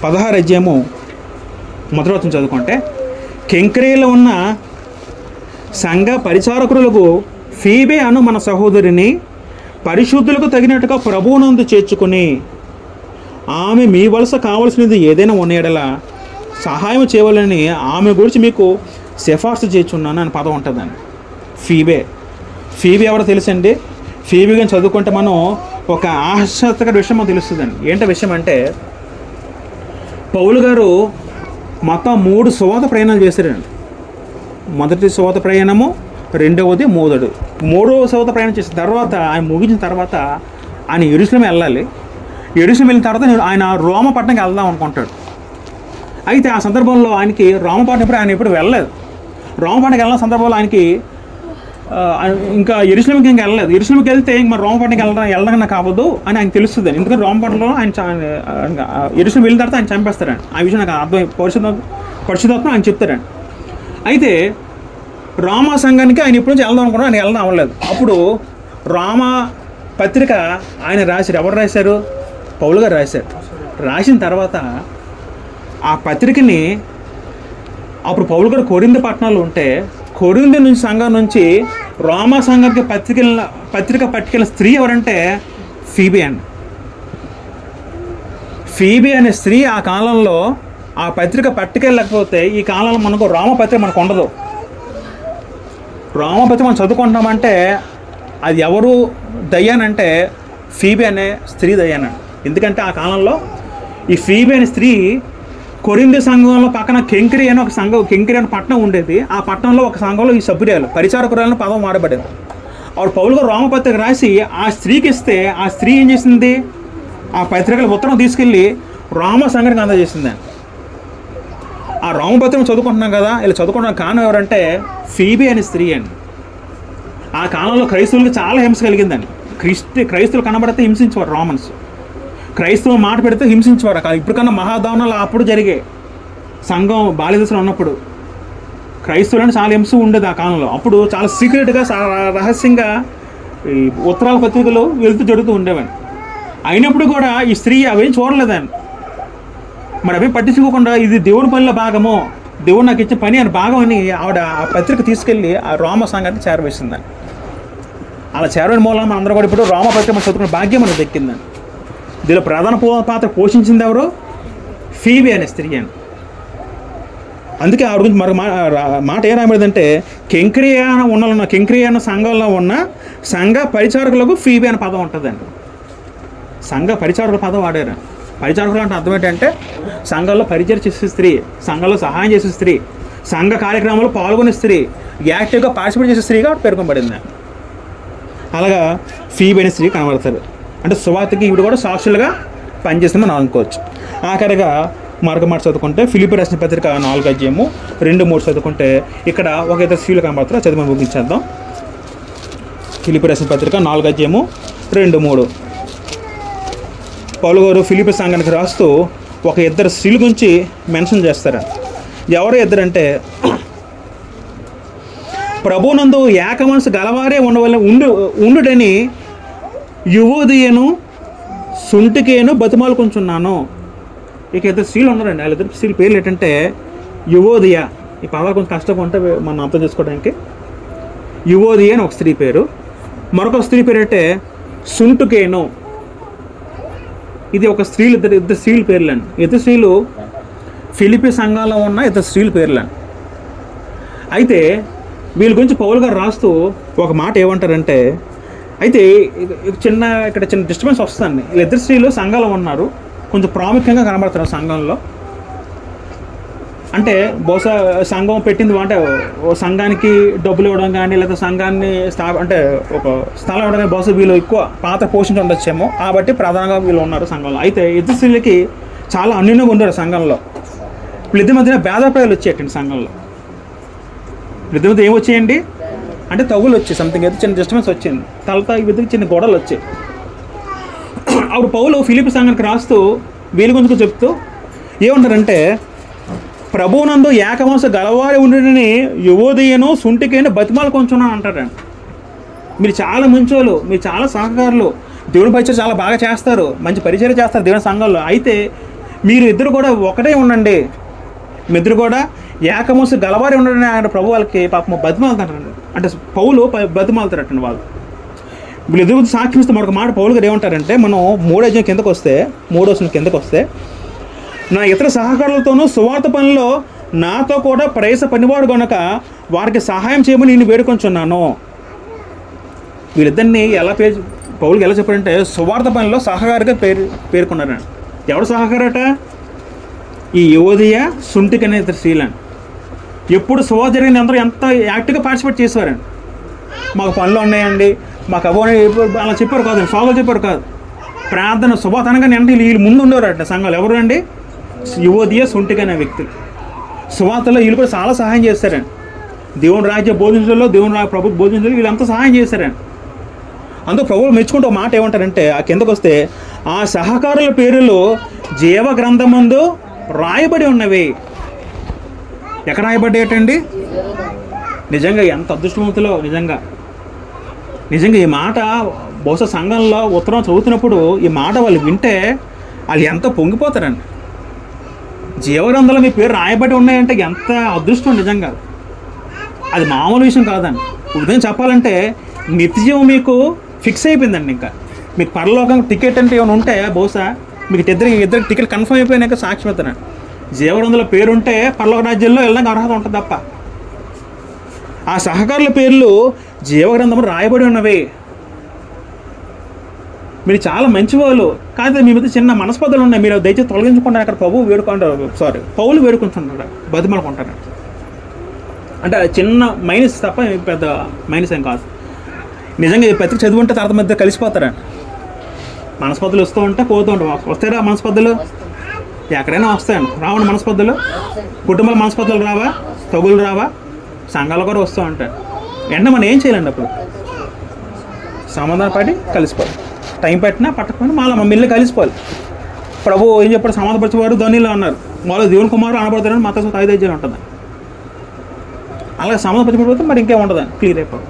16 అధ్యాయము మొదటి వచనం చదువుకుంటే, కెంక్రేలో ఉన్న సంఘ పరిచారకులకు ఫీబే అను మన సహోదరిని పరిశుద్ధులకు తగినట్టుగా ప్రభువునందు చేర్చుకుని, ఆమె మీ వలస కావలసినది ఏదైనా ఉన్న ఎడల సహాయం చేయవాలని ఆమె గురించి మీకు సిఫార్సు చేర్చున్నాను అని పదం ఉంటుందండి. ఫీబే. ఫీబే ఎవరో తెలుసండి? ఫీబే కానీ చదువుకుంటే మనం ఒక ఆశ్చర్యకర విషయం మనకు తెలుస్తుందండి. ఏంటో విషయం అంటే, పౌలు గారు మొత్తం 3 సువార్త ప్రయాణాలు చేశారండి. మొదటి సువార్త ప్రయాణము, రెండవది మూడవ సువార్త ప్రయాణం చేసిన తర్వాత, ఆయన ముగించిన తర్వాత ఆయన యెరూషలేము వెళ్ళాలి. యెరూషలేము వెళ్ళిన తర్వాత ఆయన రోమపట్నంకి వెళ్దాం అనుకుంటాడు. అయితే ఆ సందర్భంలో ఆయనకి రోమపట్నం ఆయన ఎప్పుడు వెళ్ళలేదు. రోమపట్నంకి వెళ్ళిన సందర్భంలో ఆయనకి ఇంకా యెరూషలేముకి ఇంకా వెళ్ళలేదు. యెరూషలేముకి వెళ్తే ఇంక మరి రోమపట్నంకి వెళ్ళడం నాకు అవ్వదు అని ఆయన తెలుస్తుంది. ఎందుకంటే రోమపట్నంలో ఆయన యెరూషలేము వెళ్ళిన తర్వాత ఆయన చంపేస్తారండి. ఆ విషయం నాకు అర్థం పరిశుద్ధాత్మ ఆయన చెప్తారండి. అయితే రోమా సంఘానికి ఆయన ఎప్పటి నుంచి వెళ్దాం అనుకున్నా ఆయన వెళ్ళడం అవ్వలేదు. అప్పుడు రోమా పత్రిక ఆయన రాశారు. ఎవరు రాశారు? పౌలు గారు రాశారు. రాసిన తర్వాత ఆ పత్రికని అప్పుడు పౌలు గారు కొరింథీ పట్టణాలు ఉంటే, కొరింథీ నుంచి సంఘం నుంచి రోమా సంఘానికి పత్రిక పట్టుకెళ్ళిన స్త్రీ ఎవరంటే ఫీబే అండి. ఫీబే అనే స్త్రీ ఆ కాలంలో ఆ పత్రిక పట్టుకెళ్ళకపోతే ఈ కాలంలో మనకు రోమపత్రిక మనకు ఉండదు. రోమపత్రిక మనం చదువుకుంటున్నామంటే అది ఎవరు దయ్యానంటే ఫీబే అనే స్త్రీ దయ్యానండి. ఎందుకంటే ఆ కాలంలో ఈ ఫీబే అనే స్త్రీ కొరింథీ సంఘంలో పక్కన కెంక్రీ అని ఒక సంఘం, కెంక్రీ అనే పట్టణం ఉండేది. ఆ పట్టణంలో ఒక సంఘంలో ఈ సభ్యురాలు పరిచారకురాలని పదం వాడబడేది. ఆవిడ పౌలు గారు రోమపత్రిక రాసి ఆ స్త్రీకి ఇస్తే, ఆ స్త్రీ ఏం చేసింది? ఆ పత్రికల ఉత్తరం తీసుకెళ్ళి రోమ సంఘానికి అందజేసింది. ఆ రోమపత్రిక చదువుకుంటున్నాం కదా, ఇలా చదువుకుంటున్న కారణం ఎవరంటే ఫీబే అనే స్త్రీ అండి. ఆ కాలంలో క్రైస్తవులకు చాలా హింస కలిగిందండి. క్రైస్తవులు కనబడితే హింసించేవారు రోమన్స్. క్రైస్తవ మాట పెడితే హింసించేవారు. ఇప్పటికన్నా మహాదావనాలు అప్పుడు జరిగే సంఘం బాల్యదశలో ఉన్నప్పుడు క్రైస్తవులని చాలా హింస ఉండేది ఆ కాలంలో. అప్పుడు చాలా సీక్రెట్గా రహస్యంగా ఈ ఉత్తరాల పత్రికలు వెళ్తూ జరుగుతూ ఉండేవాడిని. అయినప్పుడు కూడా ఈ స్త్రీ అవేం చూడలేదండి. మరి అవి పట్టించుకోకుండా ఇది దేవుని పనిలో భాగమో, దేవుడు నాకు ఇచ్చే పని అని భాగం అని ఆవిడ ఆ పత్రిక తీసుకెళ్ళి ఆ రోమ సంఘానికి చేరవేసిందండి. అలా చేరవేయడం మూలం మన అందరూ కూడా ఇప్పుడు రోమ పత్రిక చదువుకునే భాగ్యం మనకు దక్కిందండి. దీనిలో ప్రధాన పాత్ర పోషించింది ఎవరు? ఫీబే అనే స్త్రీ అని. అందుకే ఆవిడ గురించి మరొక మాట ఏం రాయబడిందంటే, కెంక్రియా అన్న సంఘంలో ఉన్న సంఘ పరిచారకులకు ఫీబే అనే పదం ఉంటుందండి. సంఘ పరిచారకుల పదం వాడారు. పరిచారకులు అంటే అర్థం ఏంటంటే సంఘంలో పరిచయం చేసే స్త్రీ, సంఘంలో సహాయం చేసే స్త్రీ, సంఘ కార్యక్రమాల్లో పాల్గొనే స్త్రీ, యాక్టివ్గా పార్టిసిపేట్ చేసే స్త్రీగా పేర్కొనబడింది. అలాగా ఫీబే అనే స్త్రీ కనబడతారు. అంటే సువార్తకి ఇవి కూడా సాక్షులుగా పనిచేస్తుందని మనం అనుకోవచ్చు. ఆఖరిగా మరొక మాట చదువుకుంటే ఫిలిప్పీ రాసిన పత్రిక 4 అధ్యాయము 2-3 చదువుకుంటే ఇక్కడ ఒక ఇద్దరు స్త్రీలు కనబడతారు. చదివి ముగించేద్దాం. ఫిలిప్పీ రాసిన పత్రిక 4 అధ్యాయము 2-3. పౌలు గారు ఫిలిప్పీ సంఘానికి రాస్తూ ఒక ఇద్దరు స్త్రీల గురించి మెన్షన్ చేస్తారు. ఎవరు ఇద్దరంటే, ప్రభునందు ఏక మనసు గలవారే ఉండుడని యువోదియను సుంటికేను బతిమాలుకుంటున్నాను. ఇక ఇద్దరు స్త్రీలు ఉన్నారండి. వాళ్ళ ఇద్దరు స్త్రీల పేర్లు ఏంటంటే యువోదియ. ఈ పదాలు కొంచెం కష్టంగా ఉంటే మనం అర్థం చేసుకోవడానికి. యువోదియ అని ఒక స్త్రీ పేరు. మరొక స్త్రీ పేరు అంటే సుంటుకేను. ఇది ఒక స్త్రీలు ఇద్దరు స్త్రీల పేర్లండి. ఇద్దరు స్త్రీలు ఫిలిప్పీ సంఘంలో ఉన్న ఇద్దరు స్త్రీల పేర్లండి. అయితే వీళ్ళ గురించి పౌలు గారు రాస్తూ ఒక మాట ఏమంటారంటే, అయితే ఇక్కడ చిన్న డిస్టర్బెన్స్ వస్తుందండి. వీళ్ళిద్దరు స్త్రీలు సంఘంలో ఉన్నారు, కొంచెం ప్రాముఖ్యంగా కనబడుతున్నారు సంఘంలో. అంటే బహుశా సంఘం పెట్టింది అంటే సంఘానికి డబ్బులు ఇవ్వడం కానీ, లేదా సంఘాన్ని అంటే ఒక స్థలం ఇవ్వడం కానీ బహుశా వీళ్ళు ఎక్కువ పాత్ర పోషించి ఉండొచ్చేమో. కాబట్టి ప్రధానంగా వీళ్ళు ఉన్నారు సంఘంలో. అయితే ఇద్దరు స్త్రీలకి చాలా అన్యూన్యంగా ఉండరు సంఘంలో. వీళ్ళిద్దరి మధ్యన భేదాభిప్రాయాలు వచ్చేయండి సంఘంలో. వీళ్ళిద్దరి మధ్య ఏం వచ్చాయండి అంటే తగులు వచ్చాయి, సంథింగ్ అయితే చిన్న డిస్టర్బెన్స్ వచ్చింది. తలతో ఈ విధంగా చిన్న గొడవలు వచ్చాయి. అప్పుడు పౌలు ఫిలిప్పీ సంఘానికి రాస్తూ వీళ్ళ గురించి చెప్తూ ఏమంటారంటే, ప్రభువునందు ఏకమనసు గలవారి ఉండుని యువోదయను సుంటికైన బతిమాలు కొంచెం అంటారండి. మీరు చాలా మంచోళ్ళు, మీరు చాలా సహకారులు, దేవుని పరిచయం చాలా బాగా చేస్తారు, మంచి పరిచయం చేస్తారు దేవుని సంఘంలో. అయితే మీరు ఇద్దరు కూడా ఒకటే ఉండండి, మీ ఇద్దరు కూడా ఏకమనసు గలవారి ఉండడని ఆయన ప్రభు వాళ్ళకి పాపం బతిమాలుతారండి. అంటే పౌలు బతిమాలుతారటండి వాళ్ళు. వీళ్ళు ఎదురు సాక్ష్యమిస్తే మరొక మాట పౌలు గారు ఏమంటారంటే, మనం 3వ అధ్యాయం కిందకు వస్తే నా ఇతర సహకారులతోనూ సువార్త పనిలో నాతో కూడా ప్రయాస పనివాడు కనుక వారికి సహాయం చేయమని నేను వేడుకొంచున్నాను. వీళ్ళిద్దరిని పౌలుకి ఎలా చెప్పారంటే సువార్త పనిలో సహకారిగా పేర్కొన్నారండి. ఎవరు సహకారట? ఈ యువదియ సుంటికి అనే ఇద్దరు స్త్రీలండి. ఎప్పుడు సువార్త జరిగింది అందరూ ఎంత యాక్టివ్గా పార్టిసిపేట్ చేసేవారండి. మాకు పనులు ఉన్నాయండి, మాకు అవ్వని అలా చెప్పారు కాదు, సాగులు చెప్పారు కాదు. ప్రార్థన శుభాతనంగా అంటే వీళ్ళు ముందు ఉండేవారట సంఘాలు. ఎవరు అండి? యువదియ సుంటికి అనే వ్యక్తులు. సువార్తలో వీళ్ళు కూడా చాలా సహాయం చేస్తారండి. దేవుని రాజ్య బోధించడంలో, ప్రభుత్వ బోధించడంలో వీళ్ళంతా సహాయం చేశారండి. అందుకు ప్రభువులు మెచ్చుకుంటూ ఒక మాట ఏమంటారంటే, ఆ కిందకు వస్తే ఆ సహకారుల పేర్లు జీవ గ్రంథమందు రాయబడి ఉన్నవి. ఎక్కడ రాయబడ్డాయటండి? నిజంగా ఎంత అదృష్టవంతులో. నిజంగా ఈ మాట బహుశా సంఘంలో ఉత్తరం చదువుతున్నప్పుడు ఈ మాట వాళ్ళు వింటే వాళ్ళు ఎంత పొంగిపోతారండి. జీవగ్రంథంలో మీ పేరు రాయబడి ఉన్నాయంటే ఎంత అదృష్టం నిజంగా. అది మామూలు విషయం కాదండి. ఉదయం చెప్పాలంటే నిత్యం మీకు ఫిక్స్ అయిపోయిందండి. ఇంకా మీకు పరలోకం టికెట్ అంటే ఏమైనా ఉంటే బహుశా మీకు ఇద్దరికి టికెట్ కన్ఫర్మ్ అయిపోయినాక సాక్ష్యం అవుతాను. జీవగ్రంథంలో పేరుంటే పరలోక రాజ్యంలో వెళ్ళడానికి అర్హత ఉంటుంది తప్ప. ఆ సహకారుల పేర్లు జీవగ్రంథంలో రాయబడి ఉన్నవి. మీరు చాలా మంచివాళ్ళు, కాదు మీ మీద చిన్న మనస్పర్ధలు ఉన్నాయి. మీరు దయచేసి తొలగించుకుంటారు. అక్కడ పౌలు వేడుకుంటున్నారు, బతిమలుకుంటారు. అంటే చిన్న మైనస్ తప్ప పెద్ద మైనస్ ఏం కాదు. నిజంగా ఈ పత్రిక చదువుంటే తర్వాత మధ్య కలిసిపోతారండి. మనస్పర్ధలు వస్తూ ఉంటే పోతూ ఉంటాం. వస్తారా మనస్పర్ధలు? ఎక్కడైనా వస్తాయండి. రావండి మనస్పర్ధలు. కుటుంబాల మనస్పర్ధలు రావా? తగులు రావా? సంఘాలు కూడా వస్తూ ఉంటాయి. మనం ఏం చేయాలండి? అప్పుడు సమాధానం పడి కలిసిపోవాలి. టైం పెట్టినా పట్టకపోయినా మా మిల్లు కలిసిపోవాలి. ప్రభు ఏం చెప్పాడు? సమాధానపరిచేవారు ధనిలో అన్నారు. మాలో దేవుని కుమారు అనబడతారని మత 5 అధ్యాయం ఉంటుంది. అలాగే సమాధానపరిచిపోతే మరి ఇంకేం ఉండదండి, క్లియర్ అయిపోతుంది.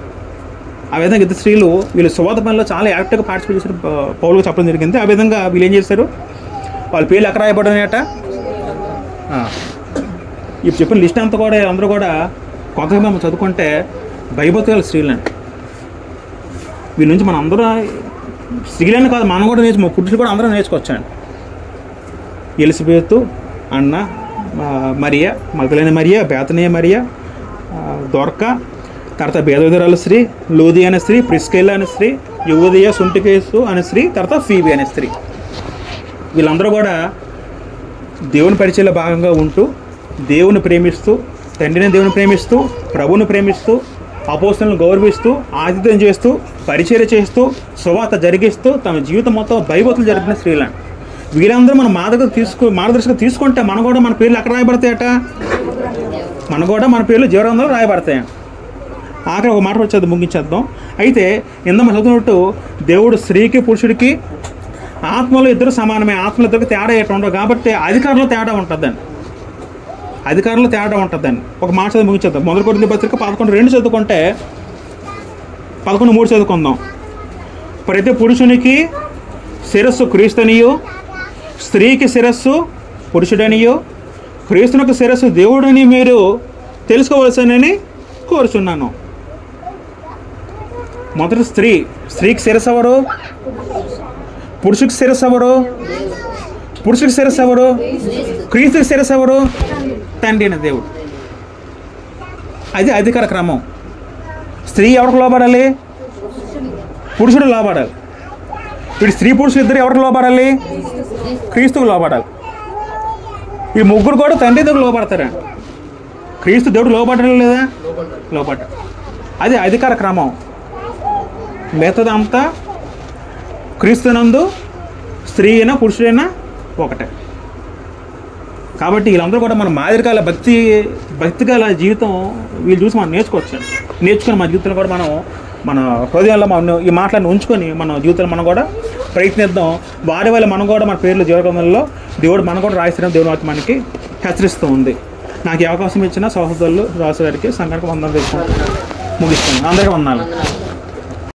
ఆ విధంగా ఇద్దరు స్త్రీలు వీళ్ళు సువార్త పనిలో చాలా యాక్టివ్గా పార్టిసిపేట్ చేశారు. పౌలుగా చెప్పడం జరిగింది. ఆ విధంగా వీళ్ళు ఏం చేశారు? వాళ్ళ పేర్లు ఎక్కడ రాయబడినాయట? ఇప్పుడు చెప్పిన లిస్ట్ అంతా కూడా అందరూ కూడా కొత్తగా మేము చదువుకుంటే భయభక్తుల స్త్రీలండి. వీళ్ళ నుంచి మనం అందరూ స్త్రీలని కాదు, మనం కూడా పురుషులు కూడా అందరూ నేర్చుకోవచ్చండి. ఎలిజబెతు, అన్న, మరియా, మగ్దలేనే మరియా, బేతనీయ మరియా, దొర్క, తర్వాత భేదవిధురాలు స్త్రీ, లూది అనే స్త్రీ, ప్రిస్కెల్లా అనే స్త్రీ, యువదియ సుంటికేసు అనే స్త్రీ, తర్వాత ఫీబీ అనే స్త్రీ. వీళ్ళందరూ కూడా దేవుని పరిచయంలో భాగంగా ఉంటూ దేవుని ప్రేమిస్తూ, తండ్రిని దేవుని ప్రేమిస్తూ, ప్రభువుని ప్రేమిస్తూ, అపోస్తలులను గౌరవిస్తూ, ఆతిథ్యం చేస్తూ, పరిచర్య చేస్తూ, సువార్త జరిగిస్తూ తమ జీవితం మొత్తం భయభక్తులు జరిపిన స్త్రీలను. వీళ్ళందరూ మనం మార్గదర్శకం తీసుకుంటే మనం కూడా మన పేర్లు ఎక్కడ రాయబడతాయట? మన కూడా మన పేర్లు జీవగ్రంథంలో రాయబడతాయి. ఆఖరి ఒక మాట వచ్చేది ముగించేద్దాం. అయితే ఇందాక చదువుతున్నట్టు దేవుడు స్త్రీకి పురుషుడికి ఆత్మలో ఇద్దరు సమానమే. ఆత్మలో ఇద్దరికి తేడా ఎట్లా ఉండవు కాబట్టి అధికారంలో తేడా ఉంటుందండి. ఒక మాట చదివి ముగించేద్దాం. 1 కొరింథీ పత్రిక 11:2 చదువుకుంటే 11:3 చదువుకుందాం. ప్రతి పురుషునికి శిరస్సు క్రీస్తునియు, స్త్రీకి శిరస్సు పురుషుడనియు, క్రీస్తునకు శిరస్సు దేవుడని మీరు తెలుసుకోవలసినని కోరుచున్నాను. మొదటి స్త్రీకి శిరస్సు ఎవరు? పురుషుడికి శిరస్సు ఎవరు? పురుషుడికి శిరస్సు ఎవరు? క్రీస్తుకి శిరస్సు ఎవరు? తండ్రి అయిన దేవుడు. అది అధికార క్రమం. స్త్రీ ఎవరికి లోబడాలి? పురుషుడు లోబడాలి. వీడు స్త్రీ పురుషులు ఇద్దరు ఎవరికి లోబడాలి? క్రీస్తుకు లోబడాలి. ఈ ముగ్గురు కూడా తండ్రి దేవుడు లోబడతారండి. క్రీస్తు దేవుడు లోబడడం లేదా? లోబడ్డాడు. అది అధికార క్రమం. మిగతాదంతా క్రీస్తునందు స్త్రీ అయినా పురుషుడైనా ఒకటే. కాబట్టి వీళ్ళందరూ కూడా మన మాదిరికాల భక్తికాల జీవితం వీళ్ళు చూసి మనం నేర్చుకొని మన జీవితంలో కూడా మన హృదయంలో మనం ఈ మాటలను ఉంచుకొని మన జీవితంలో మనం కూడా ప్రయత్నిద్దాం. వారి వల్ల మనం కూడా మన పేర్లు జీవగ్రంథంలో దేవుడు మనం కూడా రాయిస్తారని దేవుని వాక్యం మనకి హెచ్చరిస్తూ ఉంది. నాకు ఈ అవకాశం ఇచ్చిన సహోదరులు రాసు గారికి సంఘానికి వందలు తెచ్చుకుంటాను, ముగిస్తాను. అందరికీ వందనాలు.